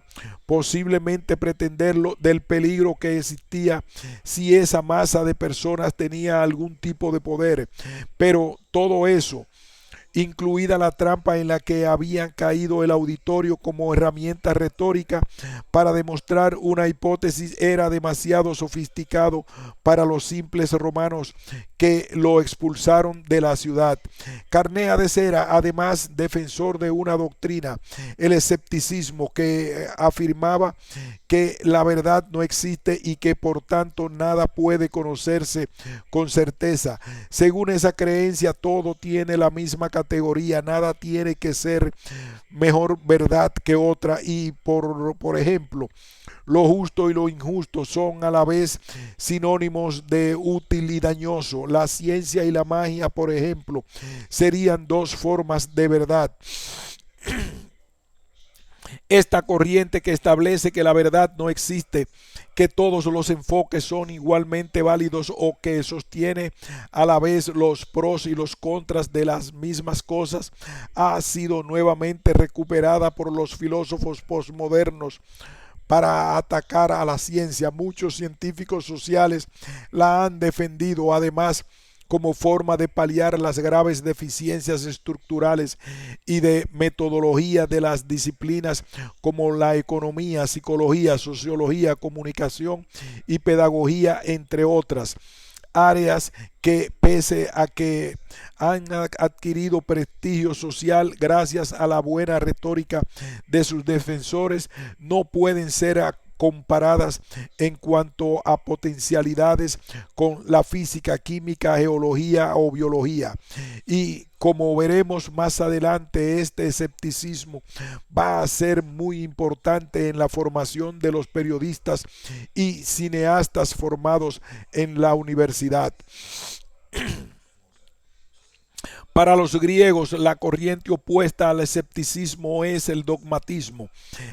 S1: posiblemente pretenderlo del peligro que existía si esa masa de personas tenía algún tipo de poder. Pero todo eso, incluida la trampa en la que habían caído el auditorio como herramienta retórica para demostrar una hipótesis, era demasiado sofisticado para los simples romanos que lo expulsaron de la ciudad. Carneades era además defensor de una doctrina, el escepticismo, que afirmaba que la verdad no existe y que por tanto nada puede conocerse con certeza. Según esa creencia, todo tiene la misma categoría, nada tiene que ser mejor verdad que otra, y por ejemplo, lo justo y lo injusto son a la vez sinónimos de útil y dañoso. La ciencia y la magia, por ejemplo, serían dos formas de verdad. Esta corriente que establece que la verdad no existe, que todos los enfoques son igualmente válidos, o que sostiene a la vez los pros y los contras de las mismas cosas, ha sido nuevamente recuperada por los filósofos posmodernos para atacar a la ciencia. Muchos científicos sociales la han defendido, además, como forma de paliar las graves deficiencias estructurales y de metodología de las disciplinas como la economía, psicología, sociología, comunicación y pedagogía, entre otras áreas que, pese a que han adquirido prestigio social gracias a la buena retórica de sus defensores, no pueden ser comparadas en cuanto a potencialidades con la física, química, geología o biología. Y como veremos más adelante, este escepticismo va a ser muy importante en la formación de los periodistas y cineastas formados en la universidad. Para los griegos, la corriente opuesta al escepticismo es el dogmatismo,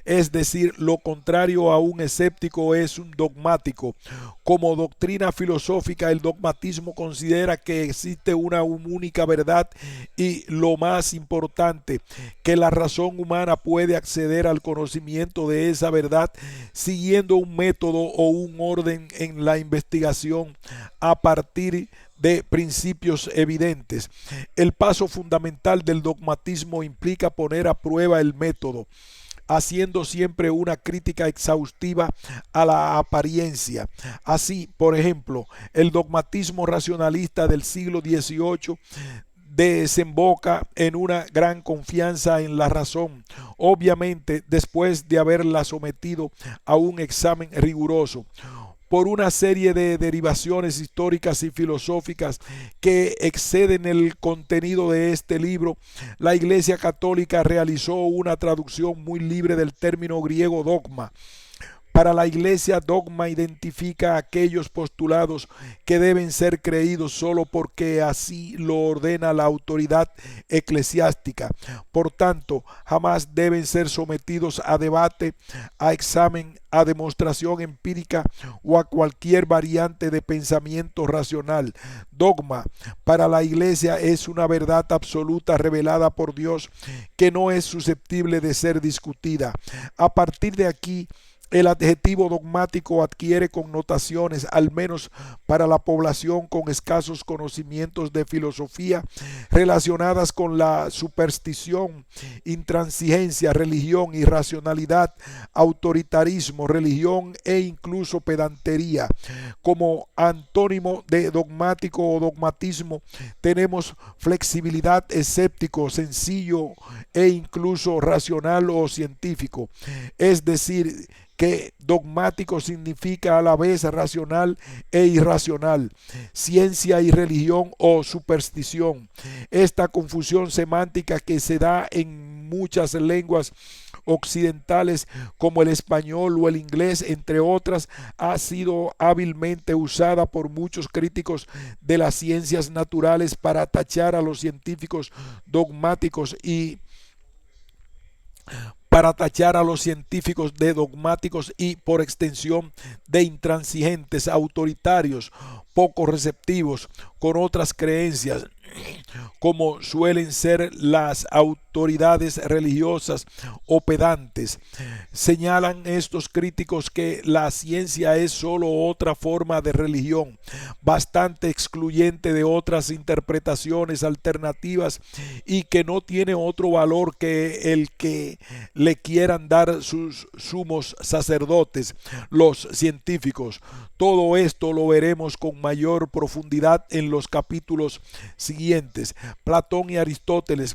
S1: es decir, lo contrario a un escéptico es un dogmático. Como doctrina filosófica, el dogmatismo considera que existe una única verdad y, lo más importante, que la razón humana puede acceder al conocimiento de esa verdad siguiendo un método o un orden en la investigación a partir de principios evidentes. El paso fundamental del dogmatismo implica poner a prueba el método, haciendo siempre una crítica exhaustiva a la apariencia. Así, por ejemplo, el dogmatismo racionalista del siglo XVIII desemboca en una gran confianza en la razón, obviamente después de haberla sometido a un examen riguroso por una serie de derivaciones históricas y filosóficas que exceden el contenido de este libro. La Iglesia Católica realizó una traducción muy libre del término griego dogma. Para la Iglesia, dogma identifica aquellos postulados que deben ser creídos solo porque así lo ordena la autoridad eclesiástica. Por tanto, jamás deben ser sometidos a debate, a examen, a demostración empírica o a cualquier variante de pensamiento racional. Dogma para la Iglesia es una verdad absoluta revelada por Dios que no es susceptible de ser discutida. A partir de aquí, el adjetivo dogmático adquiere connotaciones, al menos para la población con escasos conocimientos de filosofía, relacionadas con la superstición, intransigencia, religión, irracionalidad, autoritarismo, religión e incluso pedantería. Como antónimo de dogmático o dogmatismo, tenemos flexibilidad, escéptico, sencillo e incluso racional o científico. Es decir, que dogmático significa a la vez racional e irracional, ciencia y religión o superstición. Esta confusión semántica que se da en muchas lenguas occidentales como el español o el inglés, entre otras, ha sido hábilmente usada por muchos críticos de las ciencias naturales para tachar a los científicos dogmáticos de dogmáticos y, por extensión, de intransigentes, autoritarios, poco receptivos con otras creencias, como suelen ser las autoridades religiosas o pedantes. Señalan estos críticos que la ciencia es solo otra forma de religión, bastante excluyente de otras interpretaciones alternativas y que no tiene otro valor que el que le quieran dar sus sumos sacerdotes, los científicos. Todo esto lo veremos con mayor profundidad en los capítulos siguientes. Platón y Aristóteles,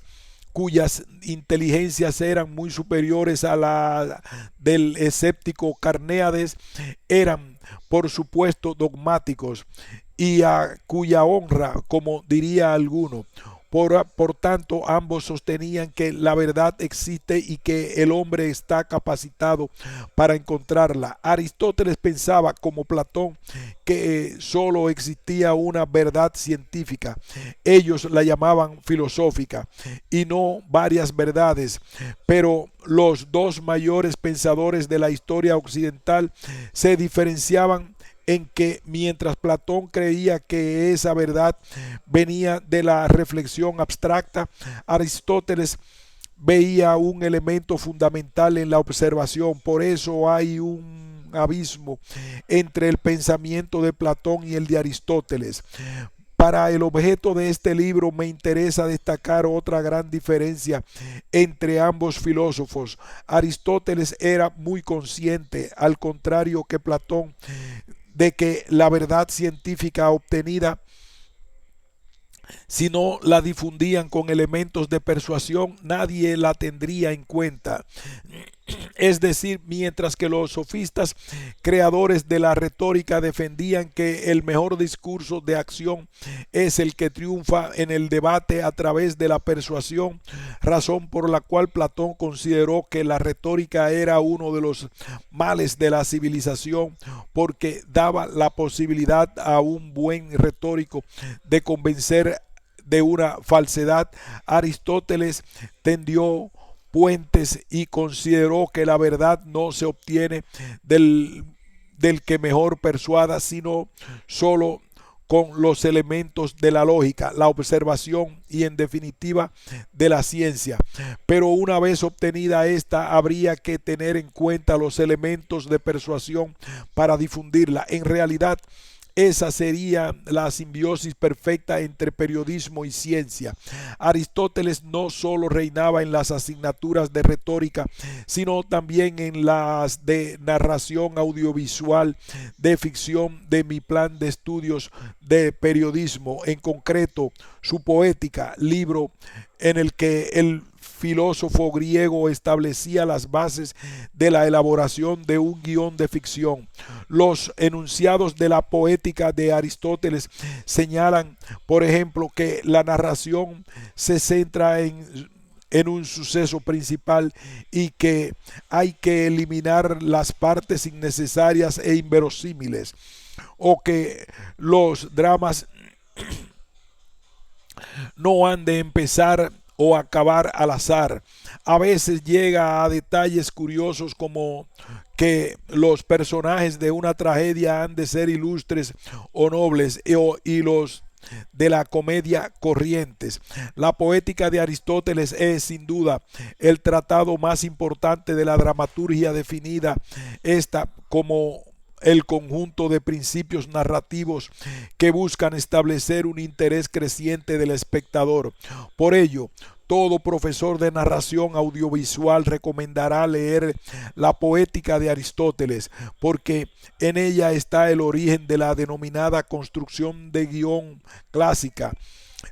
S1: cuyas inteligencias eran muy superiores a la del escéptico Carnéades, eran por supuesto dogmáticos y a cuya honra, como diría alguno. Por tanto, ambos sostenían que la verdad existe y que el hombre está capacitado para encontrarla. Aristóteles pensaba, como Platón, que solo existía una verdad científica. Ellos la llamaban filosófica y no varias verdades. Pero los dos mayores pensadores de la historia occidental se diferenciaban en que mientras Platón creía que esa verdad venía de la reflexión abstracta, Aristóteles veía un elemento fundamental en la observación. Por eso hay un abismo entre el pensamiento de Platón y el de Aristóteles. Para el objeto de este libro me interesa destacar otra gran diferencia entre ambos filósofos. Aristóteles era muy consciente, al contrario que Platón, de que la verdad científica obtenida, si no la difundían con elementos de persuasión, nadie la tendría en cuenta. Es decir, mientras que los sofistas creadores de la retórica defendían que el mejor discurso de acción es el que triunfa en el debate a través de la persuasión, razón por la cual Platón consideró que la retórica era uno de los males de la civilización, porque daba la posibilidad a un buen retórico de convencer de una falsedad. Aristóteles tendió puentes y consideró que la verdad no se obtiene del que mejor persuada, sino solo con los elementos de la lógica, la observación y en definitiva de la ciencia. Pero una vez obtenida esta, habría que tener en cuenta los elementos de persuasión para difundirla. En realidad, esa sería la simbiosis perfecta entre periodismo y ciencia. Aristóteles no solo reinaba en las asignaturas de retórica, sino también en las de narración audiovisual, de ficción, de mi plan de estudios de periodismo, en concreto su Poética, libro en el que el filósofo griego establecía las bases de la elaboración de un guión de ficción. Los enunciados de la Poética de Aristóteles señalan, por ejemplo, que la narración se centra en un suceso principal y que hay que eliminar las partes innecesarias e inverosímiles, o que los dramas no han de empezar o acabar al azar. A veces llega a detalles curiosos como que los personajes de una tragedia han de ser ilustres o nobles y los de la comedia corrientes. La Poética de Aristóteles es sin duda el tratado más importante de la dramaturgia, definida esta como el conjunto de principios narrativos que buscan establecer un interés creciente del espectador. Por ello, todo profesor de narración audiovisual recomendará leer la Poética de Aristóteles, porque en ella está el origen de la denominada construcción de guión clásica,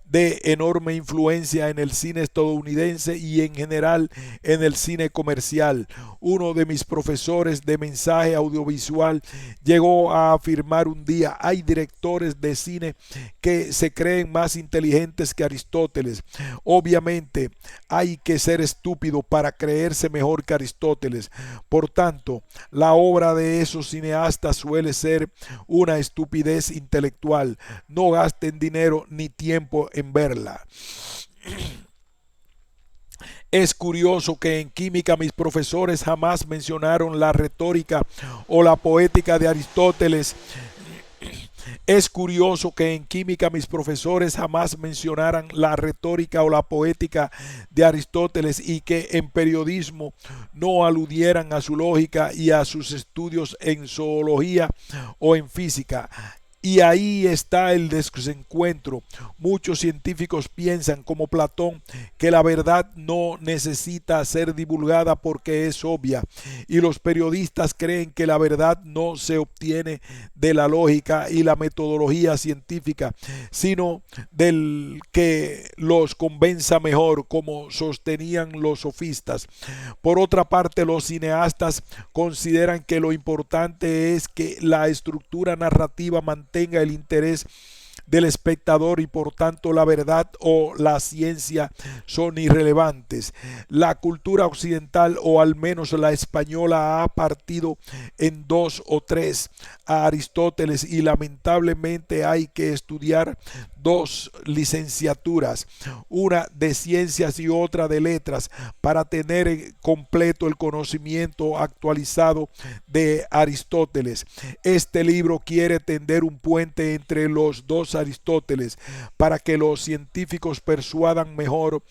S1: de enorme influencia en el cine estadounidense y en general en el cine comercial. Uno de mis profesores de mensaje audiovisual llegó a afirmar un día: hay directores de cine que se creen más inteligentes que Aristóteles. Obviamente hay que ser estúpido para creerse mejor que Aristóteles. Por tanto, la obra de esos cineastas suele ser una estupidez intelectual. No gasten dinero ni tiempo en verla. Es curioso que en química mis profesores jamás mencionaron la retórica o la poética de Aristóteles. Es curioso que en química mis profesores jamás mencionaran la retórica o la poética de Aristóteles, y que en periodismo no aludieran a su lógica y a sus estudios en zoología o en física. Y ahí está el desencuentro. Muchos científicos piensan, como Platón, que la verdad no necesita ser divulgada porque es obvia. Y los periodistas creen que la verdad no se obtiene de la lógica y la metodología científica, sino del que los convenza mejor, como sostenían los sofistas. Por otra parte, los cineastas consideran que lo importante es que la estructura narrativa mantenga el interés del espectador, y por tanto la verdad o la ciencia son irrelevantes. La cultura occidental, o al menos la española, ha partido en dos o tres a Aristóteles, y lamentablemente hay que estudiar dos licenciaturas, una de ciencias y otra de letras, para tener completo el conocimiento actualizado de Aristóteles. Este libro quiere tender un puente entre los dos Aristóteles, para que los científicos persuadan mejor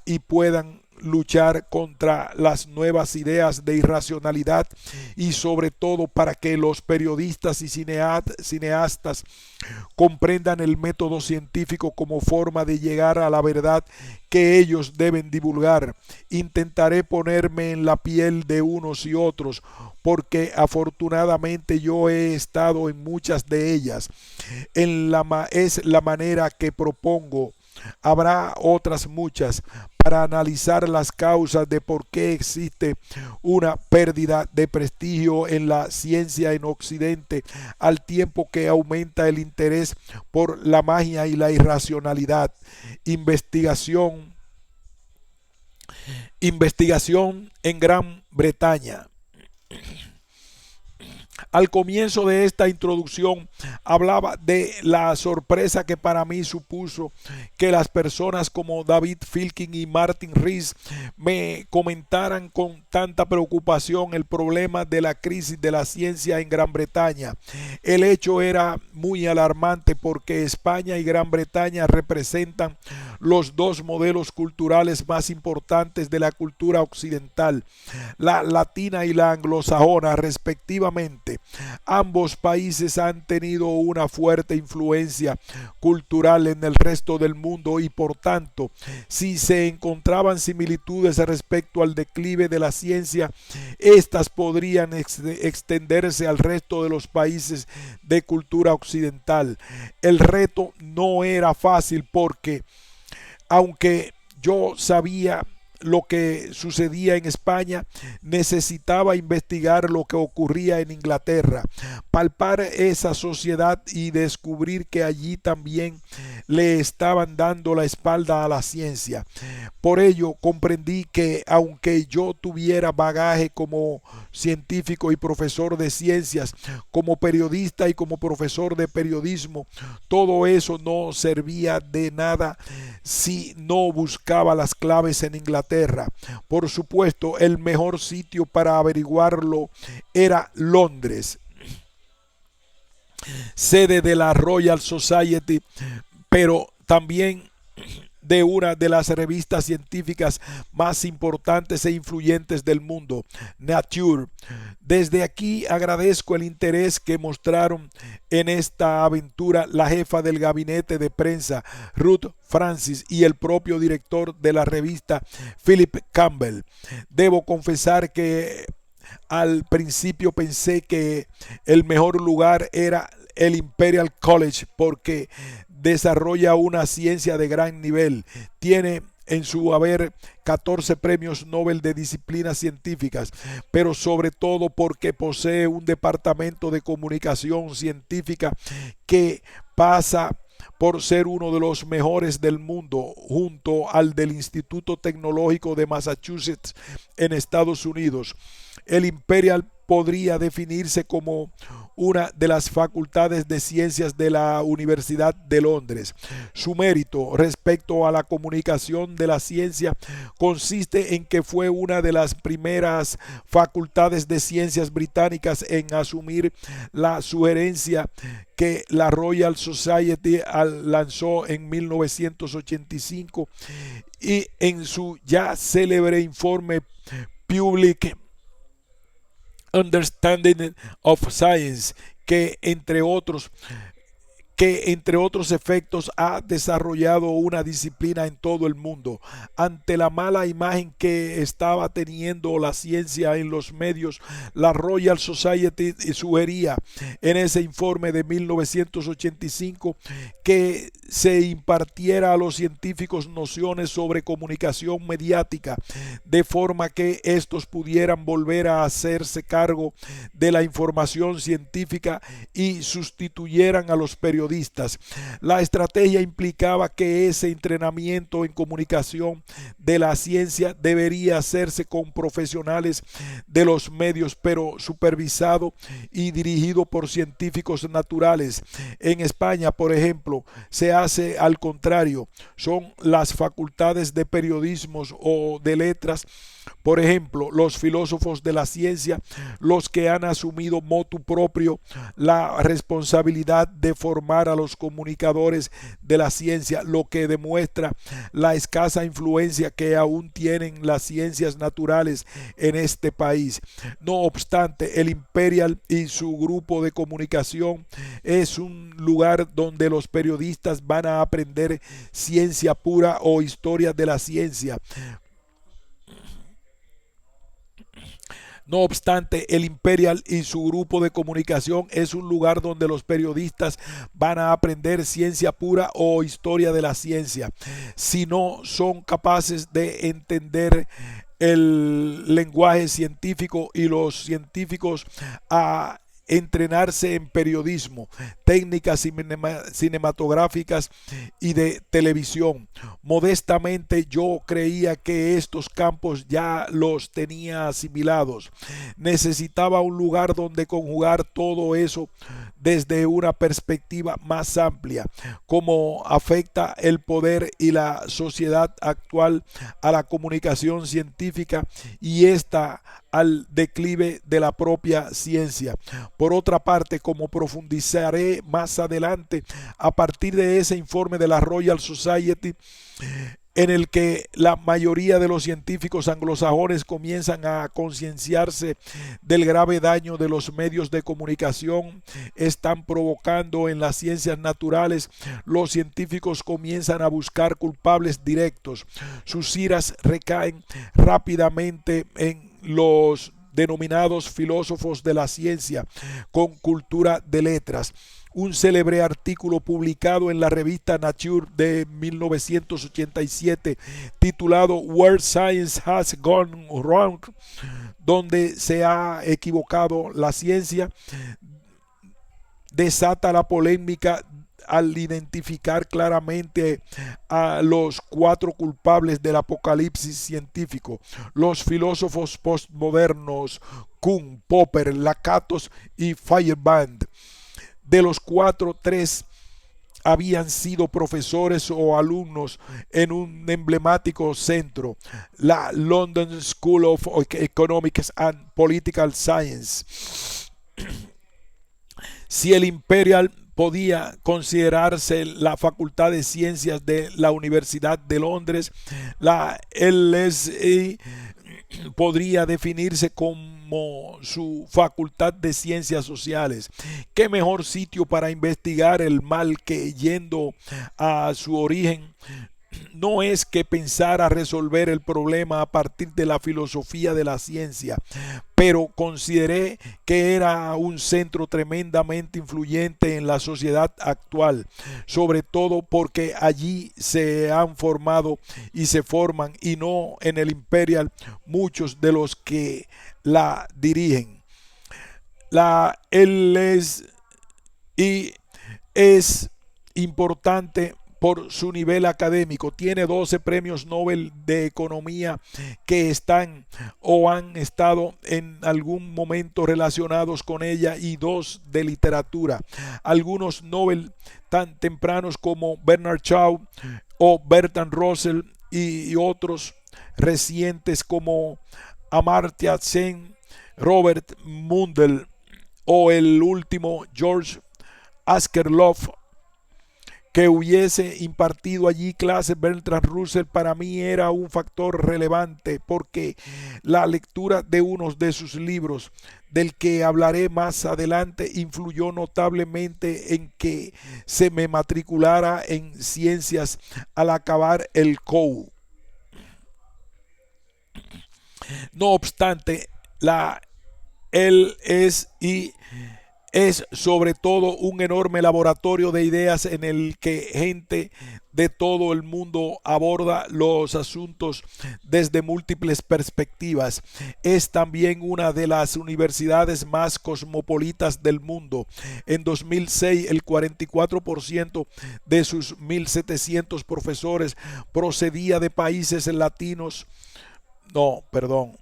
S1: y puedan luchar contra las nuevas ideas de irracionalidad, y sobre todo para que los periodistas y cineastas comprendan el método científico como forma de llegar a la verdad que ellos deben divulgar. Intentaré ponerme en la piel de unos y otros, porque afortunadamente yo he estado en muchas de ellas. Es la manera que propongo. Habrá otras muchas para analizar las causas de por qué existe una pérdida de prestigio en la ciencia en Occidente, al tiempo que aumenta el interés por la magia y la irracionalidad. Investigación en Gran Bretaña. Al comienzo de esta introducción hablaba de la sorpresa que para mí supuso que las personas como David Filkin y Martin Rees me comentaran con tanta preocupación el problema de la crisis de la ciencia en Gran Bretaña. El hecho era muy alarmante porque España y Gran Bretaña representan los dos modelos culturales más importantes de la cultura occidental, la latina y la anglosajona respectivamente. Ambos países han tenido una fuerte influencia cultural en el resto del mundo y por tanto, si se encontraban similitudes respecto al declive de la ciencia, estas podrían extenderse al resto de los países de cultura occidental. El reto no era fácil porque, aunque yo sabía lo que sucedía en España, necesitaba investigar lo que ocurría en Inglaterra, palpar esa sociedad y descubrir que allí también le estaban dando la espalda a la ciencia. Por ello comprendí que aunque yo tuviera bagaje como científico y profesor de ciencias, como periodista y como profesor de periodismo, todo eso no servía de nada si no buscaba las claves en Inglaterra. Por supuesto, el mejor sitio para averiguarlo era Londres, sede de la Royal Society, pero también de una de las revistas científicas más importantes e influyentes del mundo, Nature. Desde aquí agradezco el interés que mostraron en esta aventura la jefa del gabinete de prensa, Ruth Francis, y el propio director de la revista, Philip Campbell. Debo confesar que al principio pensé que el mejor lugar era el Imperial College porque desarrolla una ciencia de gran nivel. Tiene en su haber 14 premios Nobel de disciplinas científicas, pero sobre todo porque posee un departamento de comunicación científica que pasa por ser uno de los mejores del mundo, junto al del Instituto Tecnológico de Massachusetts en Estados Unidos. El Imperial podría definirse como una de las facultades de ciencias de la Universidad de Londres. Su mérito respecto a la comunicación de la ciencia consiste en que fue una de las primeras facultades de ciencias británicas en asumir la sugerencia que la Royal Society lanzó en 1985 y en su ya célebre informe Public Understanding of Science, que entre otros efectos ha desarrollado una disciplina en todo el mundo. Ante la mala imagen que estaba teniendo la ciencia en los medios, la Royal Society sugería en ese informe de 1985 que se impartiera a los científicos nociones sobre comunicación mediática, de forma que estos pudieran volver a hacerse cargo de la información científica y sustituyeran a los periodistas. La estrategia implicaba que ese entrenamiento en comunicación de la ciencia debería hacerse con profesionales de los medios, pero supervisado y dirigido por científicos naturales. En España, por ejemplo, se hace al contrario. Son las facultades de periodismo o de letras, por ejemplo, los filósofos de la ciencia, los que han asumido motu propio la responsabilidad de formar a los comunicadores de la ciencia, lo que demuestra la escasa influencia que aún tienen las ciencias naturales en este país. No obstante, el Imperial y su grupo de comunicación es un lugar donde los periodistas van a aprender ciencia pura o historia de la ciencia. No obstante, el Imperial y su grupo de comunicación es un lugar donde los periodistas van a aprender ciencia pura o historia de la ciencia. Si no son capaces de entender el lenguaje científico y los científicos entrenarse en periodismo, técnicas cinematográficas y de televisión. Modestamente yo creía que estos campos ya los tenía asimilados. Necesitaba un lugar donde conjugar todo eso desde una perspectiva más amplia, como afecta el poder y la sociedad actual a la comunicación científica y esta al declive de la propia ciencia. Por otra parte, como profundizaré más adelante, a partir de ese informe de la Royal Society, en el que la mayoría de los científicos anglosajones comienzan a concienciarse del grave daño de los medios de comunicación están provocando en las ciencias naturales, los científicos comienzan a buscar culpables directos. Sus iras recaen rápidamente en los denominados filósofos de la ciencia con cultura de letras. Un célebre artículo publicado en la revista Nature de 1987 titulado Where Science Has Gone Wrong, donde se ha equivocado la ciencia, desata la polémica al identificar claramente a los cuatro culpables del apocalipsis científico: los filósofos postmodernos Kuhn, Popper, Lakatos y Feyerabend. De los cuatro, tres habían sido profesores o alumnos en un emblemático centro, la London School of Economics and Political Science. Si el Imperial podía considerarse la Facultad de Ciencias de la Universidad de Londres, la LSE podría definirse como su Facultad de Ciencias Sociales. ¿Qué mejor sitio para investigar el mal que, yendo a su origen, no es que pensar a resolver el problema a partir de la filosofía de la ciencia? Pero consideré que era un centro tremendamente influyente en la sociedad actual, sobre todo porque allí se han formado y se forman, y no en el Imperial, muchos de los que la dirigen. La LSI es importante por su nivel académico. Tiene 12 premios Nobel de Economía que están o han estado en algún momento relacionados con ella, y 2 de literatura. Algunos Nobel tan tempranos como Bernard Shaw o Bertrand Russell, y otros recientes como Amartya Sen, Robert Mundell o el último George Akerlof, que hubiese impartido allí clases. Bertrand Russell para mí era un factor relevante porque la lectura de uno de sus libros, del que hablaré más adelante, influyó notablemente en que se me matriculara en ciencias al acabar el COU. No obstante, la LSI es sobre todo un enorme laboratorio de ideas en el que gente de todo el mundo aborda los asuntos desde múltiples perspectivas. Es también una de las universidades más cosmopolitas del mundo. En 2006, el 44% de sus 1.700 profesores procedía de países latinos. No, perdón.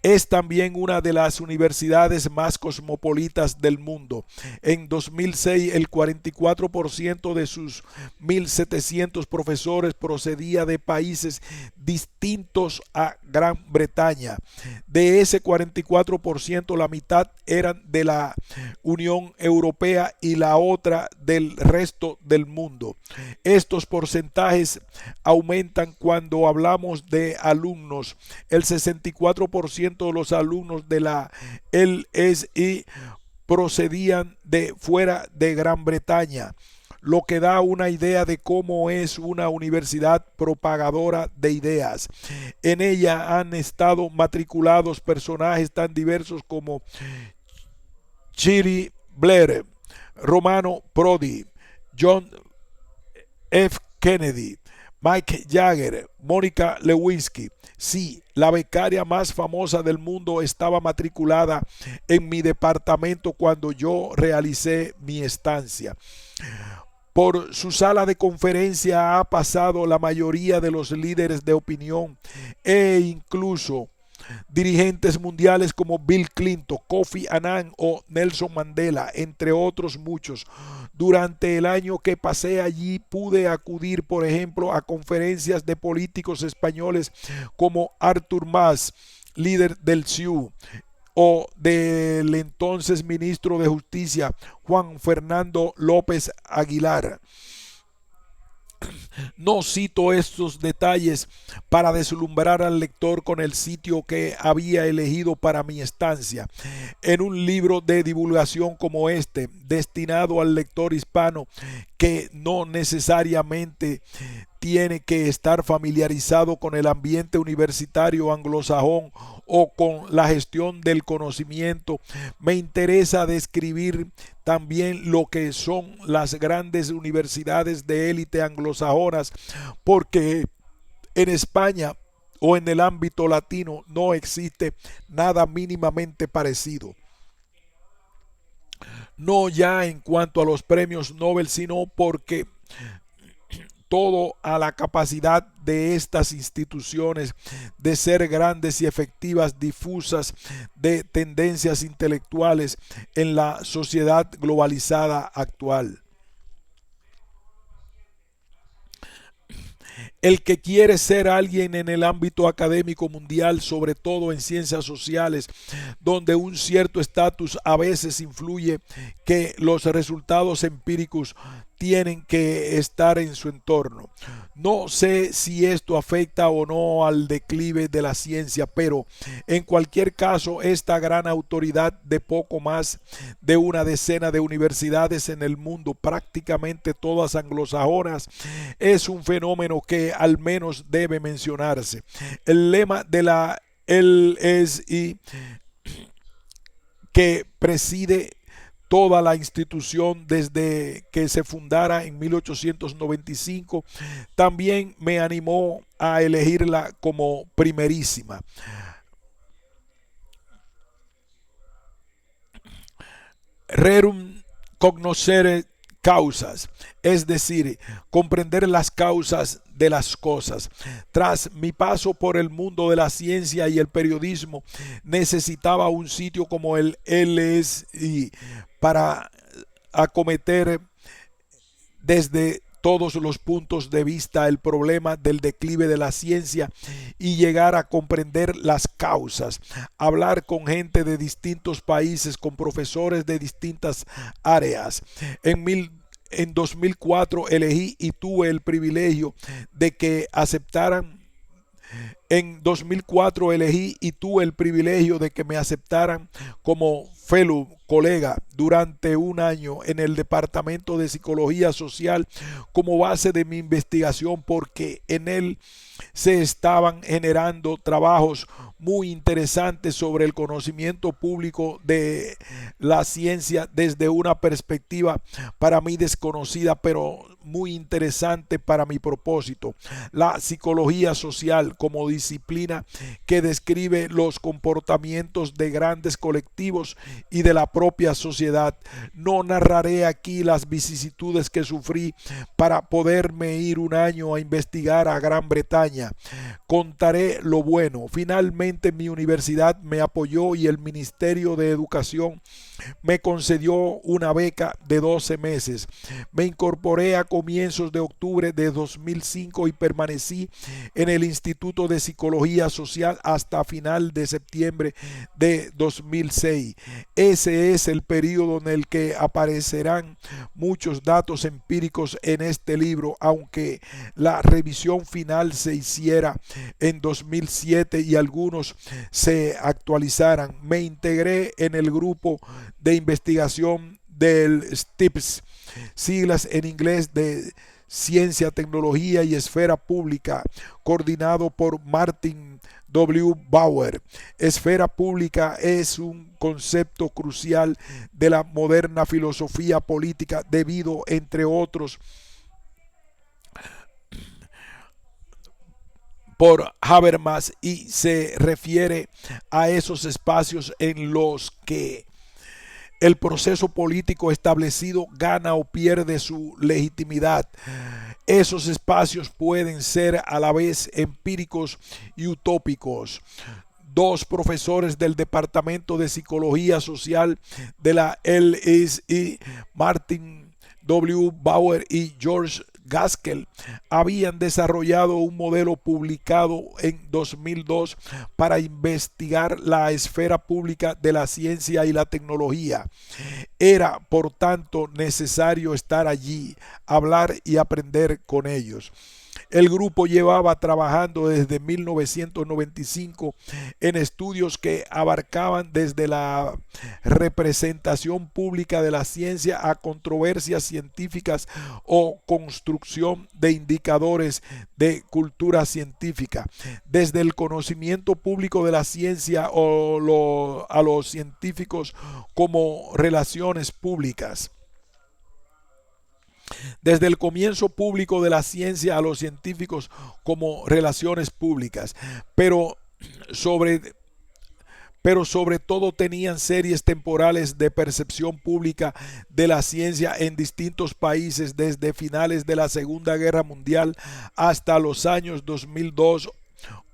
S1: Es también una de las universidades más cosmopolitas del mundo. En 2006, el 44% de sus 1.700 profesores procedía de países distintos a Gran Bretaña. De ese 44%, la mitad eran de la Unión Europea y la otra del resto del mundo. Estos porcentajes aumentan cuando hablamos de alumnos. El 64% de los alumnos de la LSI procedían de fuera de Gran Bretaña, lo que da una idea de cómo es una universidad propagadora de ideas. En ella han estado matriculados personajes tan diversos como Chiri Blair, Romano Prodi, John F. Kennedy, Mike Jagger, Mónica Lewinsky. Sí, la becaria más famosa del mundo estaba matriculada en mi departamento cuando yo realicé mi estancia. Por su sala de conferencia ha pasado la mayoría de los líderes de opinión e incluso dirigentes mundiales como Bill Clinton, Kofi Annan o Nelson Mandela, entre otros muchos. Durante el año que pasé allí pude acudir, por ejemplo, a conferencias de políticos españoles como Artur Mas, líder del CIU, o del entonces ministro de Justicia Juan Fernando López Aguilar. No cito estos detalles para deslumbrar al lector con el sitio que había elegido para mi estancia. En un libro de divulgación como este, destinado al lector hispano que no necesariamente tiene que estar familiarizado con el ambiente universitario anglosajón o con la gestión del conocimiento, me interesa describir también lo que son las grandes universidades de élite anglosajonas, porque en España o en el ámbito latino no existe nada mínimamente parecido. No ya en cuanto a los premios Nobel, sino porque todo a la capacidad de estas instituciones de ser grandes y efectivas difusas de tendencias intelectuales en la sociedad globalizada actual. El que quiere ser alguien en el ámbito académico mundial, sobre todo en ciencias sociales, donde un cierto estatus a veces influye que los resultados empíricos tienen que estar en su entorno. No sé si esto afecta o no al declive de la ciencia, pero en cualquier caso, esta gran autoridad de poco más de una decena de universidades en el mundo, prácticamente todas anglosajonas, es un fenómeno que al menos debe mencionarse. El lema de la LSI que preside toda la institución desde que se fundara en 1895, también me animó a elegirla como primerísima. Rerum cognoscere causas, es decir, comprender las causas de las cosas. Tras mi paso por el mundo de la ciencia y el periodismo, necesitaba un sitio como el LSI para acometer desde todos los puntos de vista el problema del declive de la ciencia y llegar a comprender las causas, hablar con gente de distintos países, con profesores de distintas áreas. En 2004 elegí y tuve el privilegio de que aceptaran. En 2004 elegí y tuve el privilegio de que me aceptaran como fellow, colega, durante un año en el Departamento de Psicología Social como base de mi investigación, porque en él se estaban generando trabajos muy interesantes sobre el conocimiento público de la ciencia desde una perspectiva para mí desconocida, pero muy interesante para mi propósito. La psicología social como disciplina que describe los comportamientos de grandes colectivos y de la propia sociedad. No narraré aquí las vicisitudes que sufrí para poderme ir un año a investigar a Gran Bretaña. Contaré lo bueno. Finalmente mi universidad me apoyó y el Ministerio de Educación me concedió una beca de 12 meses. Me incorporé a comienzos de octubre de 2005 y permanecí en el Instituto de Psicología Social hasta final de septiembre de 2006. Ese es el periodo en el que aparecerán muchos datos empíricos en este libro, aunque la revisión final se hiciera en 2007 y algunos se actualizaran. Me integré en el grupo de investigación del STIPS, siglas en inglés de Ciencia, Tecnología y Esfera Pública, coordinado por Martin W. Bauer. Esfera pública es un concepto crucial de la moderna filosofía política debido, entre otros, por Habermas y se refiere a esos espacios en los que el proceso político establecido gana o pierde su legitimidad. Esos espacios pueden ser a la vez empíricos y utópicos. Dos profesores del Departamento de Psicología Social de la LSE, Martin W. Bauer y George Gaskell, habían desarrollado un modelo publicado en 2002 para investigar la esfera pública de la ciencia y la tecnología. Era, por tanto, necesario estar allí, hablar y aprender con ellos. El grupo llevaba trabajando desde 1995 en estudios que abarcaban desde la representación pública de la ciencia a controversias científicas o construcción de indicadores de cultura científica, desde el conocimiento público de la ciencia a los científicos como relaciones públicas. Desde el comienzo público de la ciencia a los científicos como relaciones públicas, pero sobre, pero sobre todo tenían series temporales de percepción pública de la ciencia en distintos países desde finales de la Segunda Guerra Mundial hasta los años 2002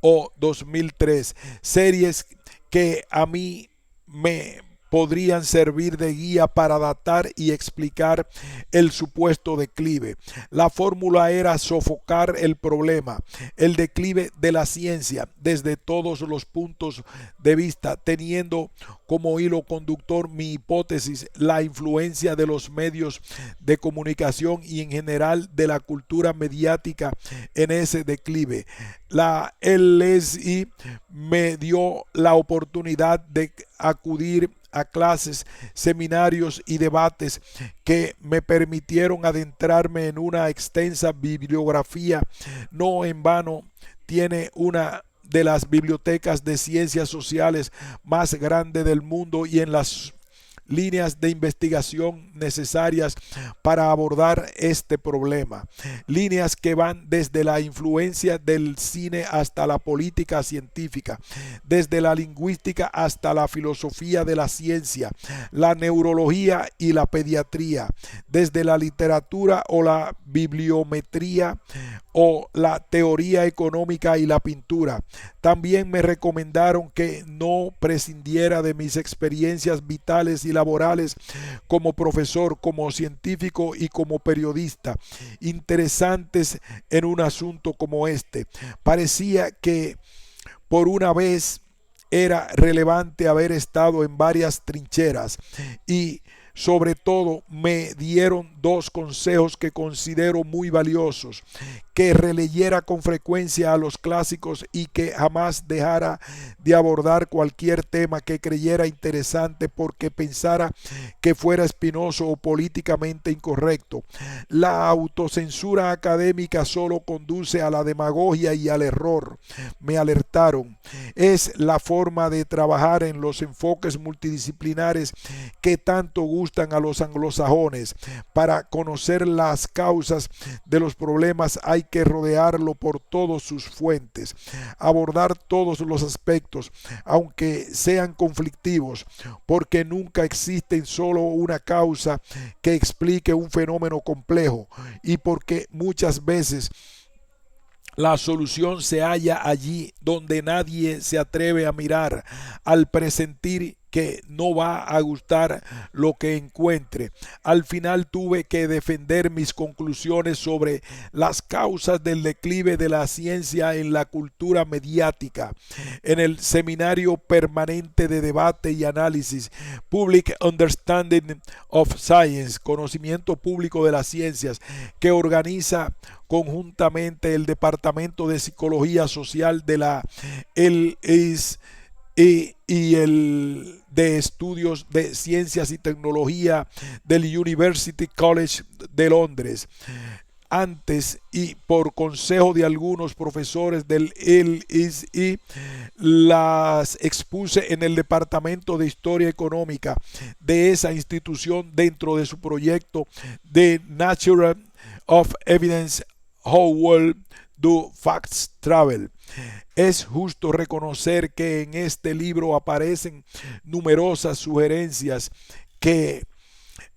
S1: o 2003, series que a mí me podrían servir de guía para datar y explicar el supuesto declive. La fórmula era sofocar el problema, el declive de la ciencia, desde todos los puntos de vista, teniendo como hilo conductor mi hipótesis, la influencia de los medios de comunicación y en general de la cultura mediática en ese declive. La LSI me dio la oportunidad de acudir a clases, seminarios y debates que me permitieron adentrarme en una extensa bibliografía. No en vano tiene una de las bibliotecas de ciencias sociales más grande del mundo y en las líneas de investigación necesarias para abordar este problema, líneas que van desde la influencia del cine hasta la política científica, desde la lingüística hasta la filosofía de la ciencia, la neurología y la pediatría, desde la literatura o la bibliometría o la teoría económica y la pintura. También me recomendaron que no prescindiera de mis experiencias vitales y laborales como profesor, como científico y como periodista, interesantes en un asunto como este. Parecía que por una vez era relevante haber estado en varias trincheras y sobre todo me dieron dos consejos que considero muy valiosos: que releyera con frecuencia a los clásicos y que jamás dejara de abordar cualquier tema que creyera interesante porque pensara que fuera espinoso o políticamente incorrecto. La autocensura académica solo conduce a la demagogia y al error, me alertaron. Es la forma de trabajar en los enfoques multidisciplinares que tanto gustan a los anglosajones. Para conocer las causas de los problemas hay que rodearlo por todas sus fuentes, abordar todos los aspectos, aunque sean conflictivos, porque nunca existe solo una causa que explique un fenómeno complejo y porque muchas veces la solución se halla allí donde nadie se atreve a mirar, al presentir que no va a gustar lo que encuentre. Al final tuve que defender mis conclusiones sobre las causas del declive de la ciencia en la cultura mediática en el Seminario Permanente de Debate y Análisis, Public Understanding of Science, Conocimiento Público de las Ciencias, que organiza conjuntamente el Departamento de Psicología Social de la LSE y el de Estudios de Ciencias y Tecnología del University College de Londres. Antes y por consejo de algunos profesores del LSE, las expuse en el Departamento de Historia Económica de esa institución dentro de su proyecto de Nature of Evidence, How Well Do Facts Travel. Es justo reconocer que en este libro aparecen numerosas sugerencias que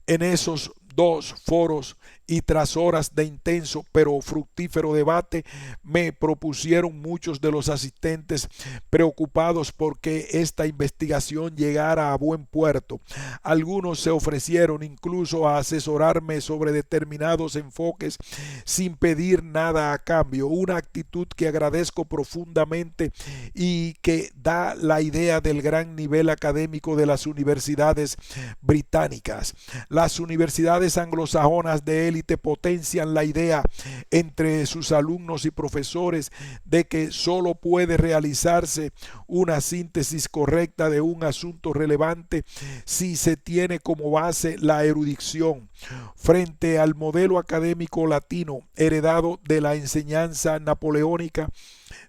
S1: en esos dos foros y tras horas de intenso pero fructífero debate me propusieron muchos de los asistentes preocupados porque esta investigación llegara a buen puerto. Algunos se ofrecieron incluso a asesorarme sobre determinados enfoques sin pedir nada a cambio, una actitud que agradezco profundamente y que da la idea del gran nivel académico de las universidades británicas. Las universidades anglosajonas de élite potencian la idea entre sus alumnos y profesores de que solo puede realizarse una síntesis correcta de un asunto relevante si se tiene como base la erudición. Frente al modelo académico latino heredado de la enseñanza napoleónica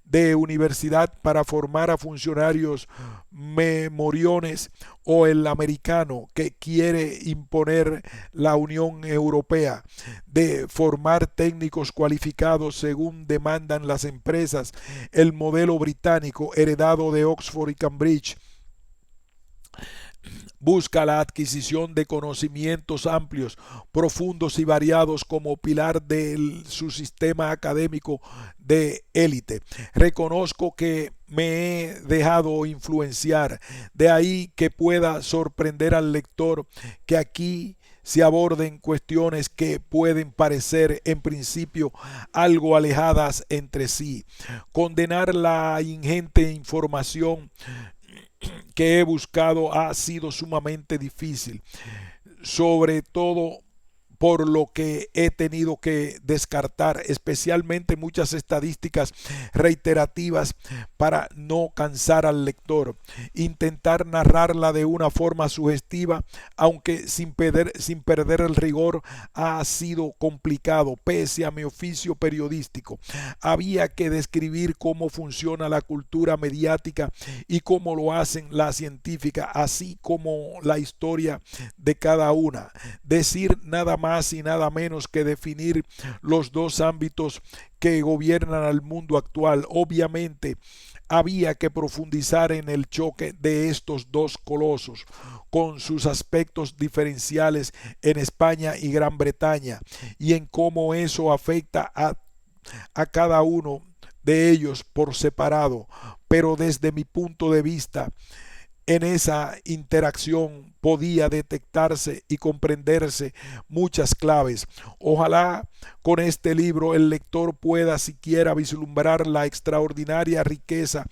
S1: de universidad para formar a funcionarios memoriones, o el americano que quiere imponer la Unión Europea de formar técnicos cualificados según demandan las empresas, el modelo británico heredado de Oxford y Cambridge busca la adquisición de conocimientos amplios, profundos y variados como pilar de su sistema académico de élite. Reconozco que me he dejado influenciar, de ahí que pueda sorprender al lector que aquí se aborden cuestiones que pueden parecer en principio algo alejadas entre sí. Condenar la ingente información que he buscado ha sido sumamente difícil, sobre todo por lo que he tenido que descartar, especialmente muchas estadísticas reiterativas para no cansar al lector. Intentar narrarla de una forma sugestiva, aunque sin perder el rigor, ha sido complicado, pese a mi oficio periodístico. Había que describir cómo funciona la cultura mediática y cómo lo hacen la científica, así como la historia de cada una. Decir nada más y nada menos que definir los dos ámbitos que gobiernan al mundo actual. Obviamente, había que profundizar en el choque de estos dos colosos, con sus aspectos diferenciales en España y Gran Bretaña, y en cómo eso afecta a cada uno de ellos por separado. Pero desde mi punto de vista, en esa interacción podía detectarse y comprenderse muchas claves. Ojalá con este libro el lector pueda siquiera vislumbrar la extraordinaria riqueza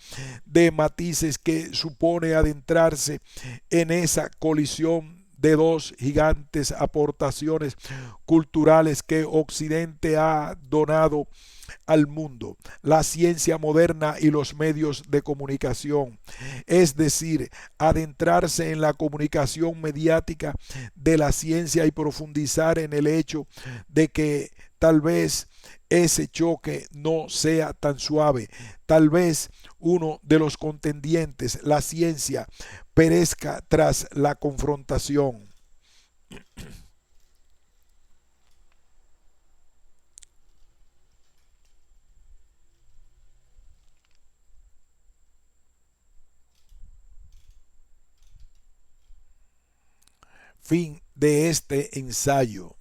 S1: de matices que supone adentrarse en esa colisión de dos gigantes aportaciones culturales que Occidente ha donado al mundo: la ciencia moderna y los medios de comunicación. Es decir, adentrarse en la comunicación mediática de la ciencia y profundizar en el hecho de que tal vez ese choque no sea tan suave. Tal vez uno de los contendientes, la ciencia, perezca tras la confrontación. Fin de este ensayo.